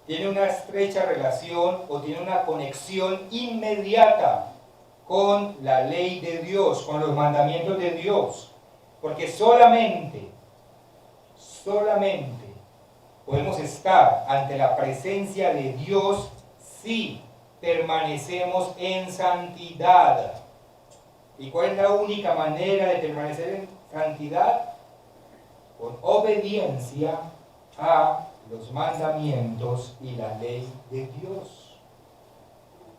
tiene una estrecha relación o tiene una conexión inmediata con la ley de Dios, con los mandamientos de Dios, porque solamente podemos estar ante la presencia de Dios si permanecemos en santidad. ¿Y cuál es la única manera de permanecer en santidad? Con obediencia a los mandamientos y la ley de Dios.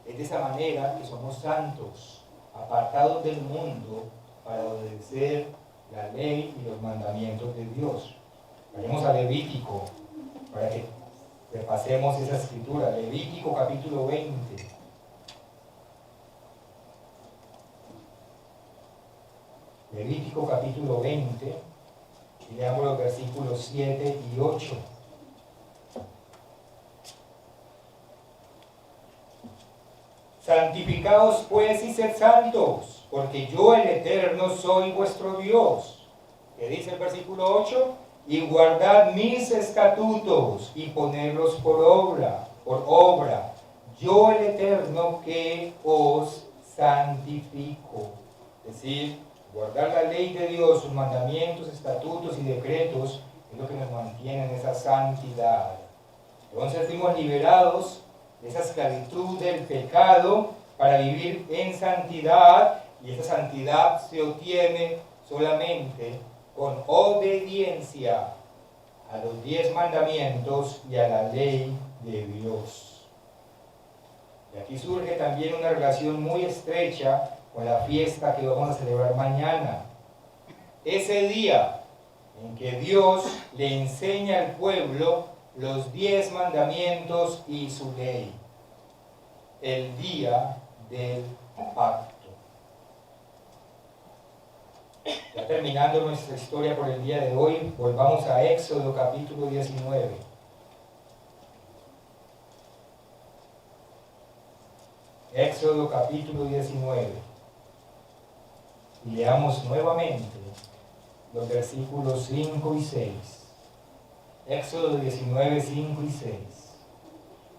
Es de esa manera que somos santos, apartados del mundo para obedecer la ley y los mandamientos de Dios. Vayamos a Levítico para que repasemos esa escritura. Levítico capítulo 20. Levítico capítulo 20, y leamos los versículos 7 y 8. Santificaos pues y sed santos, porque yo el Eterno soy vuestro Dios. ¿Qué dice el versículo 8? Y guardad mis estatutos y ponerlos por obra. Yo el Eterno que os santifico. Es decir, guardar la ley de Dios, sus mandamientos, estatutos y decretos, es lo que nos mantiene en esa santidad. Entonces fuimos liberados de esa esclavitud del pecado para vivir en santidad, y esa santidad se obtiene solamente con obediencia a los 10 mandamientos y a la ley de Dios. Y aquí surge también una relación muy estrecha con la fiesta que vamos a celebrar mañana. Ese día en que Dios le enseña al pueblo los 10 mandamientos y su ley. El día del pacto. Ya terminando nuestra historia por el día de hoy, volvamos a Éxodo capítulo 19. Éxodo capítulo 19. Y leamos nuevamente los versículos 5 y 6. Éxodo 19, 5 y 6.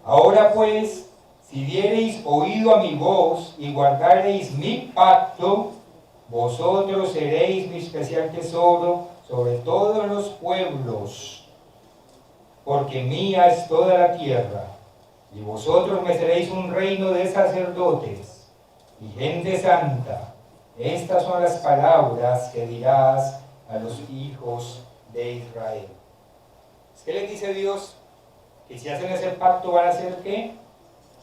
Ahora pues, si diereis oído a mi voz y guardareis mi pacto, vosotros seréis mi especial tesoro sobre todos los pueblos, porque mía es toda la tierra, y vosotros me seréis un reino de sacerdotes y gente santa. Estas son las palabras que dirás a los hijos de Israel. ¿Qué les dice Dios? Que si hacen ese pacto van a ser ¿qué?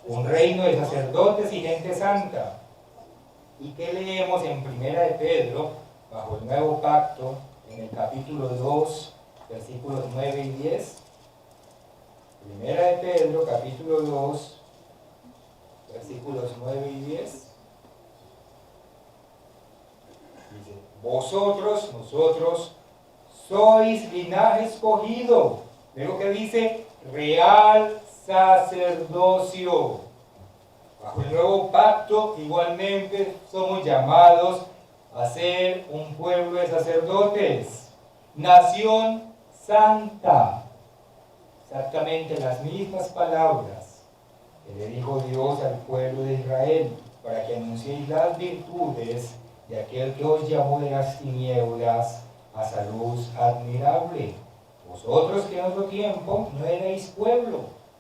Un reino de sacerdotes y gente santa. ¿Y qué leemos en Primera de Pedro, bajo el nuevo pacto, en el capítulo 2, versículos 9 y 10? Primera de Pedro, capítulo 2, versículos 9 y 10. Dice, nosotros, sois linaje escogido. Luego que dice, real sacerdocio. Bajo el nuevo pacto, igualmente somos llamados a ser un pueblo de sacerdotes, nación santa. Exactamente las mismas palabras que le dijo Dios al pueblo de Israel, para que anunciéis las virtudes de aquel que os llamó de las tinieblas a esa luz admirable. Vosotros que en otro tiempo no erais pueblo,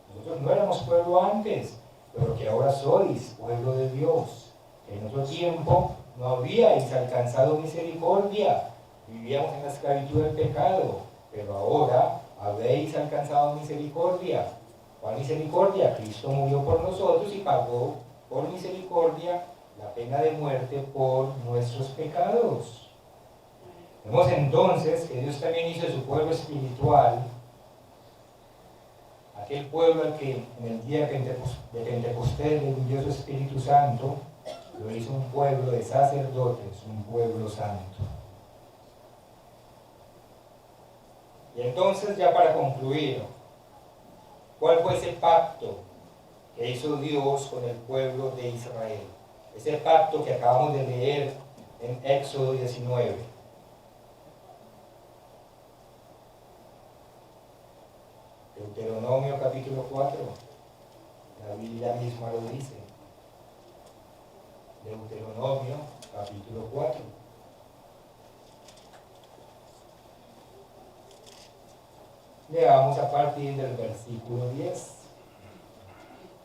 nosotros no éramos pueblo antes, pero que ahora sois pueblo de Dios. En otro tiempo no habíais alcanzado misericordia, vivíamos en la esclavitud del pecado, pero ahora habéis alcanzado misericordia. ¿Cuál misericordia? Cristo murió por nosotros y pagó por misericordia la pena de muerte por nuestros pecados. Vemos entonces que Dios también hizo de su pueblo espiritual aquel pueblo al que en el día de Pentecostés le envió su Espíritu Santo, lo hizo un pueblo de sacerdotes, un pueblo santo. Y entonces, ya para concluir, ¿cuál fue ese pacto que hizo Dios con el pueblo de Israel? Ese pacto que acabamos de leer en Éxodo 19. Deuteronomio capítulo 4, la Biblia misma lo dice. Deuteronomio capítulo 4. Leamos a partir del versículo 10.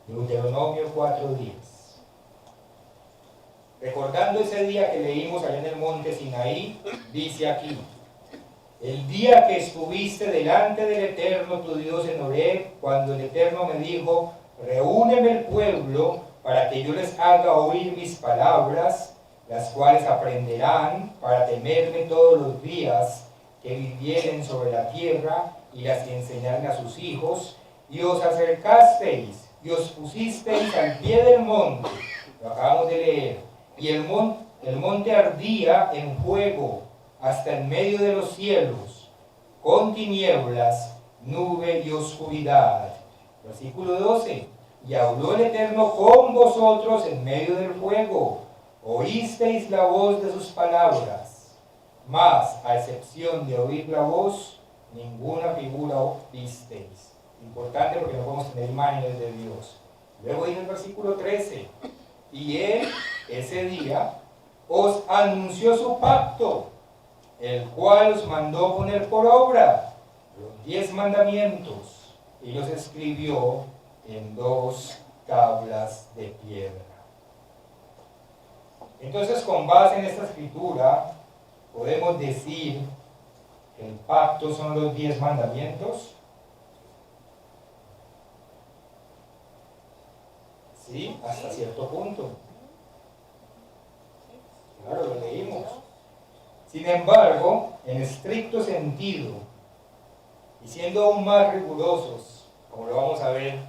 Deuteronomio 4:10. Recordando ese día que leímos allá en el monte Sinaí, dice aquí: el día que estuviste delante del Eterno tu Dios en Horeb, cuando el Eterno me dijo, reúneme el pueblo para que yo les haga oír mis palabras, las cuales aprenderán para temerme todos los días que vivieren sobre la tierra, y las enseñarán a sus hijos, y os acercasteis y os pusisteis al pie del monte, lo acabamos de leer, y el monte ardía en fuego hasta en medio de los cielos, con tinieblas, nube y oscuridad. Versículo 12. Y habló el Eterno con vosotros en medio del fuego, oísteis la voz de sus palabras, mas a excepción de oír la voz, ninguna figura visteis. Importante porque no podemos tener imágenes de Dios. Luego dice el versículo 13, y él ese día os anunció su pacto, el cual os mandó poner por obra los 10 mandamientos, y los escribió en 2 tablas de piedra. Entonces, con base en esta escritura, podemos decir que el pacto son los 10 mandamientos. Sí, hasta cierto punto. Claro, lo leímos. Sin embargo, en estricto sentido, y siendo aún más rigurosos, como lo vamos a ver,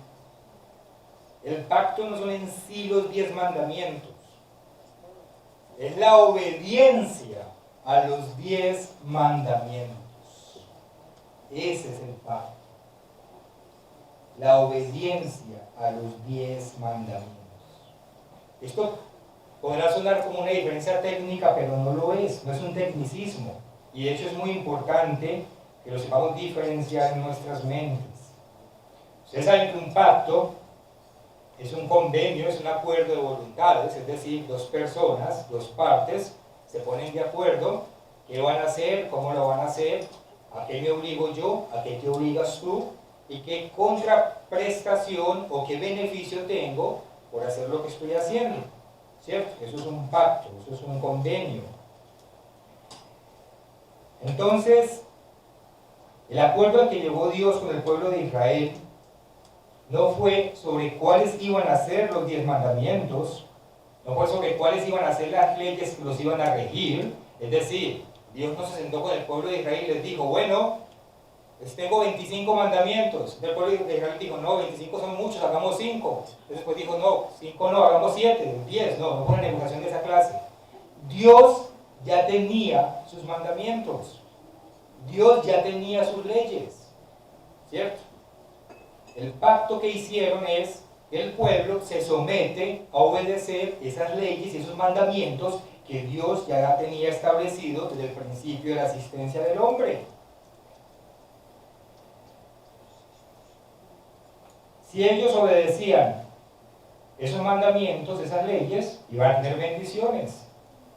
el pacto no son en sí los 10 mandamientos, es la obediencia a los 10 mandamientos. Ese es el pacto. La obediencia a los 10 mandamientos. Esto podrá sonar como una diferencia técnica, pero no lo es, no es un tecnicismo. Y de hecho es muy importante que lo sepamos diferenciar en nuestras mentes. Ustedes saben que un pacto es un convenio, es un acuerdo de voluntades, es decir, 2 personas, 2 partes, se ponen de acuerdo, qué van a hacer, cómo lo van a hacer, a qué me obligo yo, a qué te obligas tú, y qué contraprestación o qué beneficio tengo por hacer lo que estoy haciendo. ¿Cierto? Eso es un pacto, eso es un convenio. Entonces, el acuerdo al que llegó Dios con el pueblo de Israel no fue sobre cuáles iban a ser los 10 mandamientos, no fue sobre cuáles iban a ser las leyes que los iban a regir. Es decir, Dios no se sentó con el pueblo de Israel y les dijo, bueno, les tengo 25 mandamientos. El pueblo de Israel dijo, no, 25 son muchos, hagamos 5. Después dijo, no, 5 no, hagamos 7, 10, no fue una negociación de esa clase. Dios ya tenía sus mandamientos. Dios ya tenía sus leyes. ¿Cierto? El pacto que hicieron es que el pueblo se somete a obedecer esas leyes y esos mandamientos que Dios ya tenía establecido desde el principio de la existencia del hombre. Si ellos obedecían esos mandamientos, esas leyes, iban a tener bendiciones.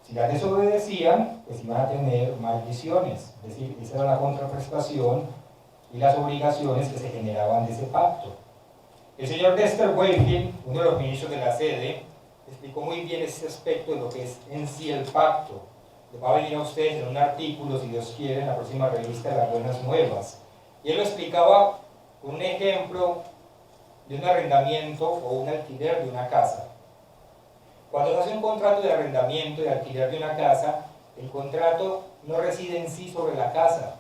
Si las desobedecían, pues iban a tener maldiciones. Es decir, esa era la contraprestación y las obligaciones que se generaban de ese pacto. El señor Dexter Wakefield, uno de los ministros de la sede, explicó muy bien ese aspecto de lo que es en sí el pacto. Le va a venir a ustedes en un artículo, si Dios quiere, en la próxima revista de las Buenas Nuevas. Y él lo explicaba con un ejemplo de un arrendamiento o un alquiler de una casa. Cuando se hace un contrato de arrendamiento, de alquiler de una casa, el contrato no reside en sí sobre la casa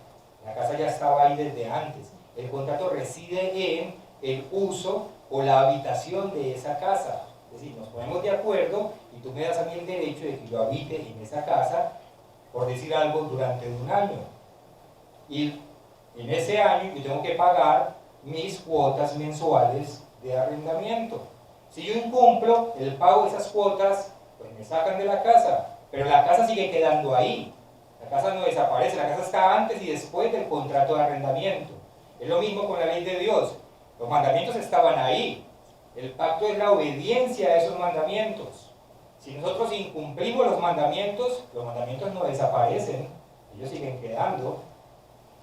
ya estaba ahí desde antes. El contrato reside en el uso o la habitación de esa casa. Es decir, nos ponemos de acuerdo y tú me das a mí el derecho de que yo habite en esa casa, por decir algo, durante un año. Y en ese año yo tengo que pagar mis cuotas mensuales de arrendamiento. Si yo incumplo el pago de esas cuotas, pues me sacan de la casa, pero la casa sigue quedando ahí. La casa no desaparece, la casa está antes y después del contrato de arrendamiento. Es lo mismo con la ley de Dios. Los mandamientos estaban ahí. El pacto es la obediencia a esos mandamientos. Si nosotros incumplimos los mandamientos no desaparecen, ellos siguen quedando.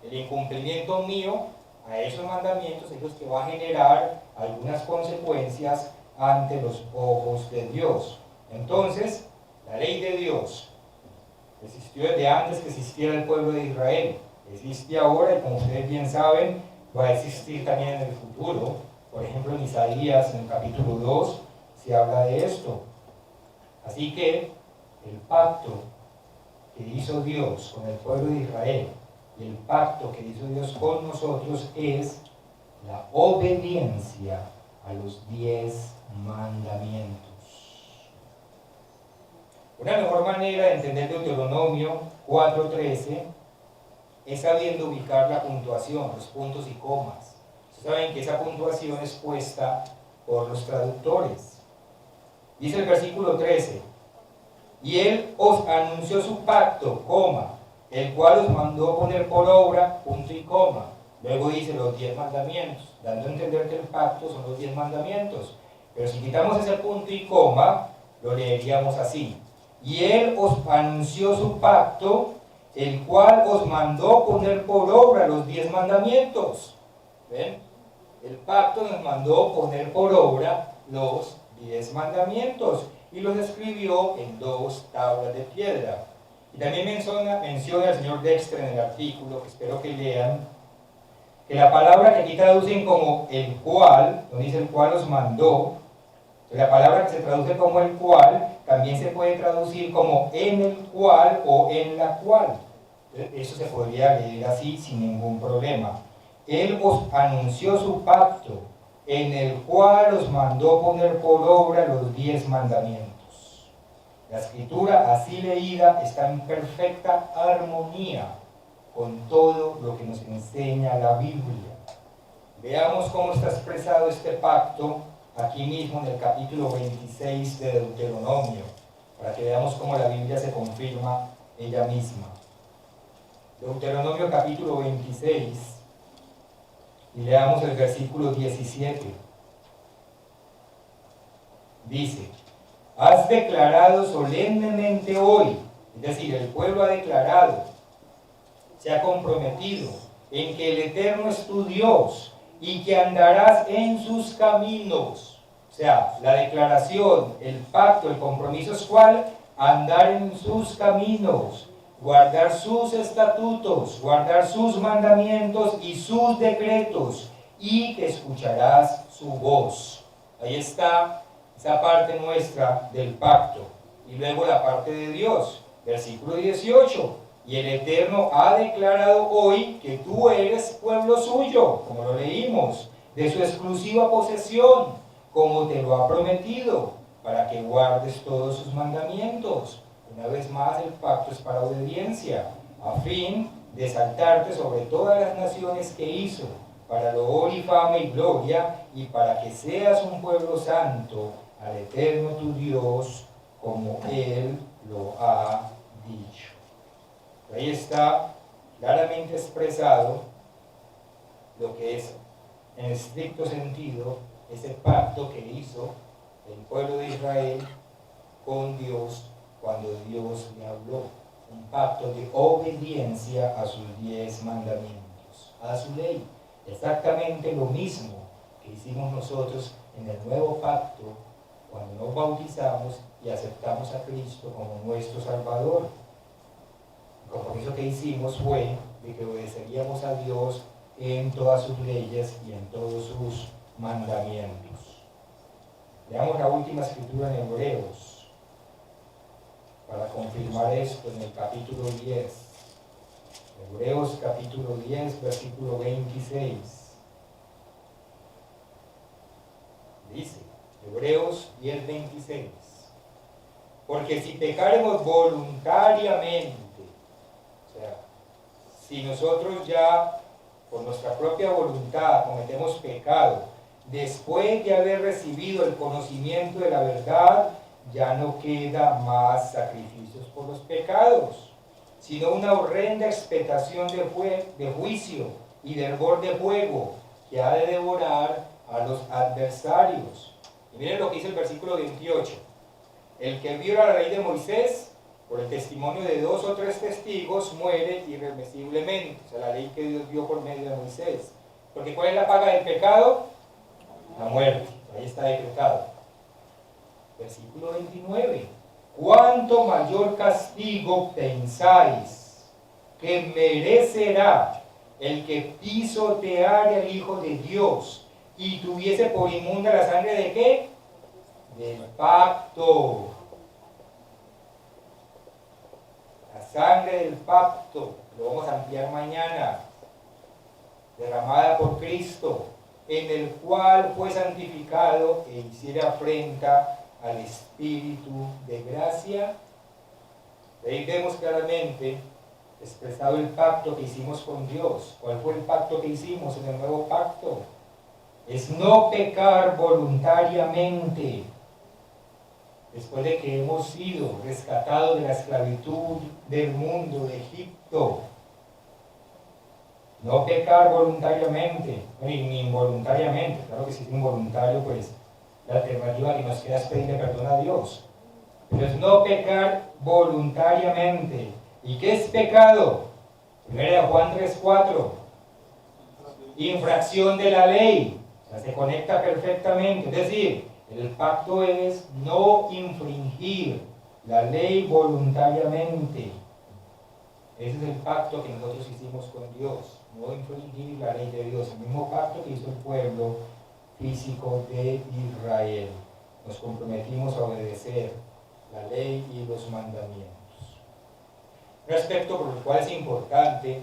El incumplimiento mío a esos mandamientos es lo que va a generar algunas consecuencias ante los ojos de Dios. Entonces, la ley de Dios existió desde antes que existiera el pueblo de Israel, existe ahora y como ustedes bien saben, va a existir también en el futuro. Por ejemplo, en Isaías, en el capítulo 2, se habla de esto. Así que el pacto que hizo Dios con el pueblo de Israel y el pacto que hizo Dios con nosotros es la obediencia a los 10 mandamientos. Una mejor manera de entender Deuteronomio 4:13 es sabiendo ubicar la puntuación, los puntos y comas. Ustedes saben que esa puntuación es puesta por los traductores. Dice el versículo 13: y él os anunció su pacto, coma, el cual os mandó poner por obra, punto y coma. Luego dice los 10 mandamientos, dando a entender que el pacto son los 10 mandamientos. Pero si quitamos ese punto y coma, lo leeríamos así: y él os anunció su pacto, el cual os mandó poner por obra los 10 mandamientos. ¿Ven? El pacto nos mandó poner por obra los 10 mandamientos y los escribió en 2 tablas de piedra. Y también menciona el señor Dexter en el artículo, que espero que lean, que la palabra que aquí traducen como el cual, donde dice el cual os mandó, la palabra que se traduce como el cual, también se puede traducir como en el cual o en la cual. Eso se podría leer así sin ningún problema. Él os anunció su pacto, en el cual os mandó poner por obra los 10 mandamientos. La escritura así leída está en perfecta armonía con todo lo que nos enseña la Biblia. Veamos cómo está expresado este pacto aquí mismo en el capítulo 26 de Deuteronomio, para que veamos cómo la Biblia se confirma ella misma. Deuteronomio capítulo 26, y leamos el versículo 17. Dice: has declarado solemnemente hoy, es decir, el pueblo ha declarado, se ha comprometido en que el Eterno es tu Dios y que andarás en sus caminos. O sea, la declaración, el pacto, el compromiso es ¿cuál? Andar en sus caminos, guardar sus estatutos, guardar sus mandamientos y sus decretos, y que escucharás su voz. Ahí está esa parte nuestra del pacto. Y luego la parte de Dios, versículo 18. Y el Eterno ha declarado hoy que tú eres pueblo suyo, como lo leímos, de su exclusiva posesión, como te lo ha prometido, para que guardes todos sus mandamientos. Una vez más, el pacto es para obediencia, a fin de exaltarte sobre todas las naciones que hizo, para loor y fama y gloria, y para que seas un pueblo santo al Eterno tu Dios, como Él lo ha dicho. Ahí está claramente expresado lo que es, en estricto sentido, ese pacto que hizo el pueblo de Israel con Dios cuando Dios le habló. Un pacto de obediencia a sus 10 mandamientos, a su ley. Exactamente lo mismo que hicimos nosotros en el nuevo pacto cuando nos bautizamos y aceptamos a Cristo como nuestro Salvador. El compromiso que hicimos fue de que obedeceríamos a Dios en todas sus leyes y en todos sus mandamientos. Leamos la última escritura en Hebreos para confirmar esto en el capítulo 10. Hebreos capítulo 10, versículo 26. Dice, Hebreos 10, 26. Porque si pecaremos voluntariamente, o sea, si nosotros ya por nuestra propia voluntad cometemos pecado, después de haber recibido el conocimiento de la verdad, ya no queda más sacrificios por los pecados, sino una horrenda expectación de juicio y de hervor de fuego que ha de devorar a los adversarios. Y miren lo que dice el versículo 28. El que viola la ley de Moisés, por el testimonio de 2 o 3 testigos, muere irremisiblemente. O sea, la ley que Dios dio por medio de Moisés. Porque ¿cuál es la paga del pecado? La muerte. Ahí está decretado. Versículo 29. ¿Cuánto mayor castigo pensáis que merecerá el que pisoteare al Hijo de Dios y tuviese por inmunda la sangre de qué? Del pacto? La sangre del pacto, lo vamos a ampliar mañana, derramada por Cristo, en el cual fue santificado e hiciera afrenta al Espíritu de gracia. Ahí vemos claramente expresado el pacto que hicimos con Dios. ¿Cuál fue el pacto que hicimos en el nuevo pacto? Es no pecar voluntariamente. Después de que hemos sido rescatados de la esclavitud del mundo, de Egipto, no pecar voluntariamente, ni involuntariamente. Claro que si es involuntario, pues la alternativa que nos queda es pedirle perdón a Dios. Pero es no pecar voluntariamente. ¿Y qué es pecado? 1 Juan 3:4. Infracción de la ley. O sea, se conecta perfectamente. Es decir, el pacto es no infringir la ley voluntariamente. Ese es el pacto que nosotros hicimos con Dios. No infringir la ley de Dios. El mismo pacto que hizo el pueblo físico de Israel. Nos comprometimos a obedecer la ley y los mandamientos. Un aspecto por el cual es importante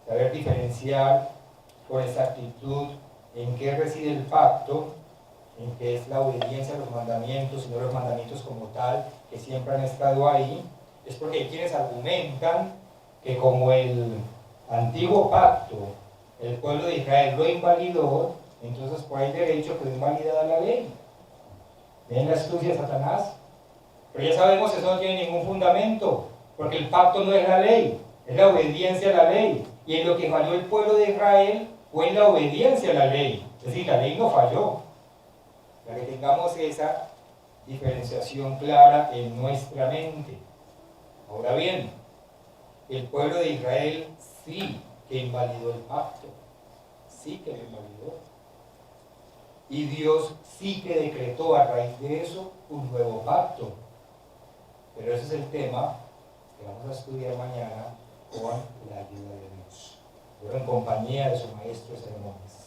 saber diferenciar con exactitud en qué reside el pacto, en qué es la obediencia a los mandamientos y no los mandamientos como tal, que siempre han estado ahí, es porque hay quienes argumentan que como el antiguo pacto, el pueblo de Israel lo invalidó, entonces por ahí derecho quedó invalidada la ley. ¿Ven la astucia de Satanás? Pero ya sabemos que eso no tiene ningún fundamento, porque el pacto no es la ley, es la obediencia a la ley. Y en lo que falló el pueblo de Israel fue en la obediencia a la ley. Es decir, la ley no falló. Para que tengamos esa diferenciación clara en nuestra mente. Ahora bien, el pueblo de Israel sí que invalidó el pacto, sí que lo invalidó. Y Dios sí que decretó a raíz de eso un nuevo pacto. Pero ese es el tema que vamos a estudiar mañana con la ayuda de Dios. Pero en compañía de su maestro de ceremonias.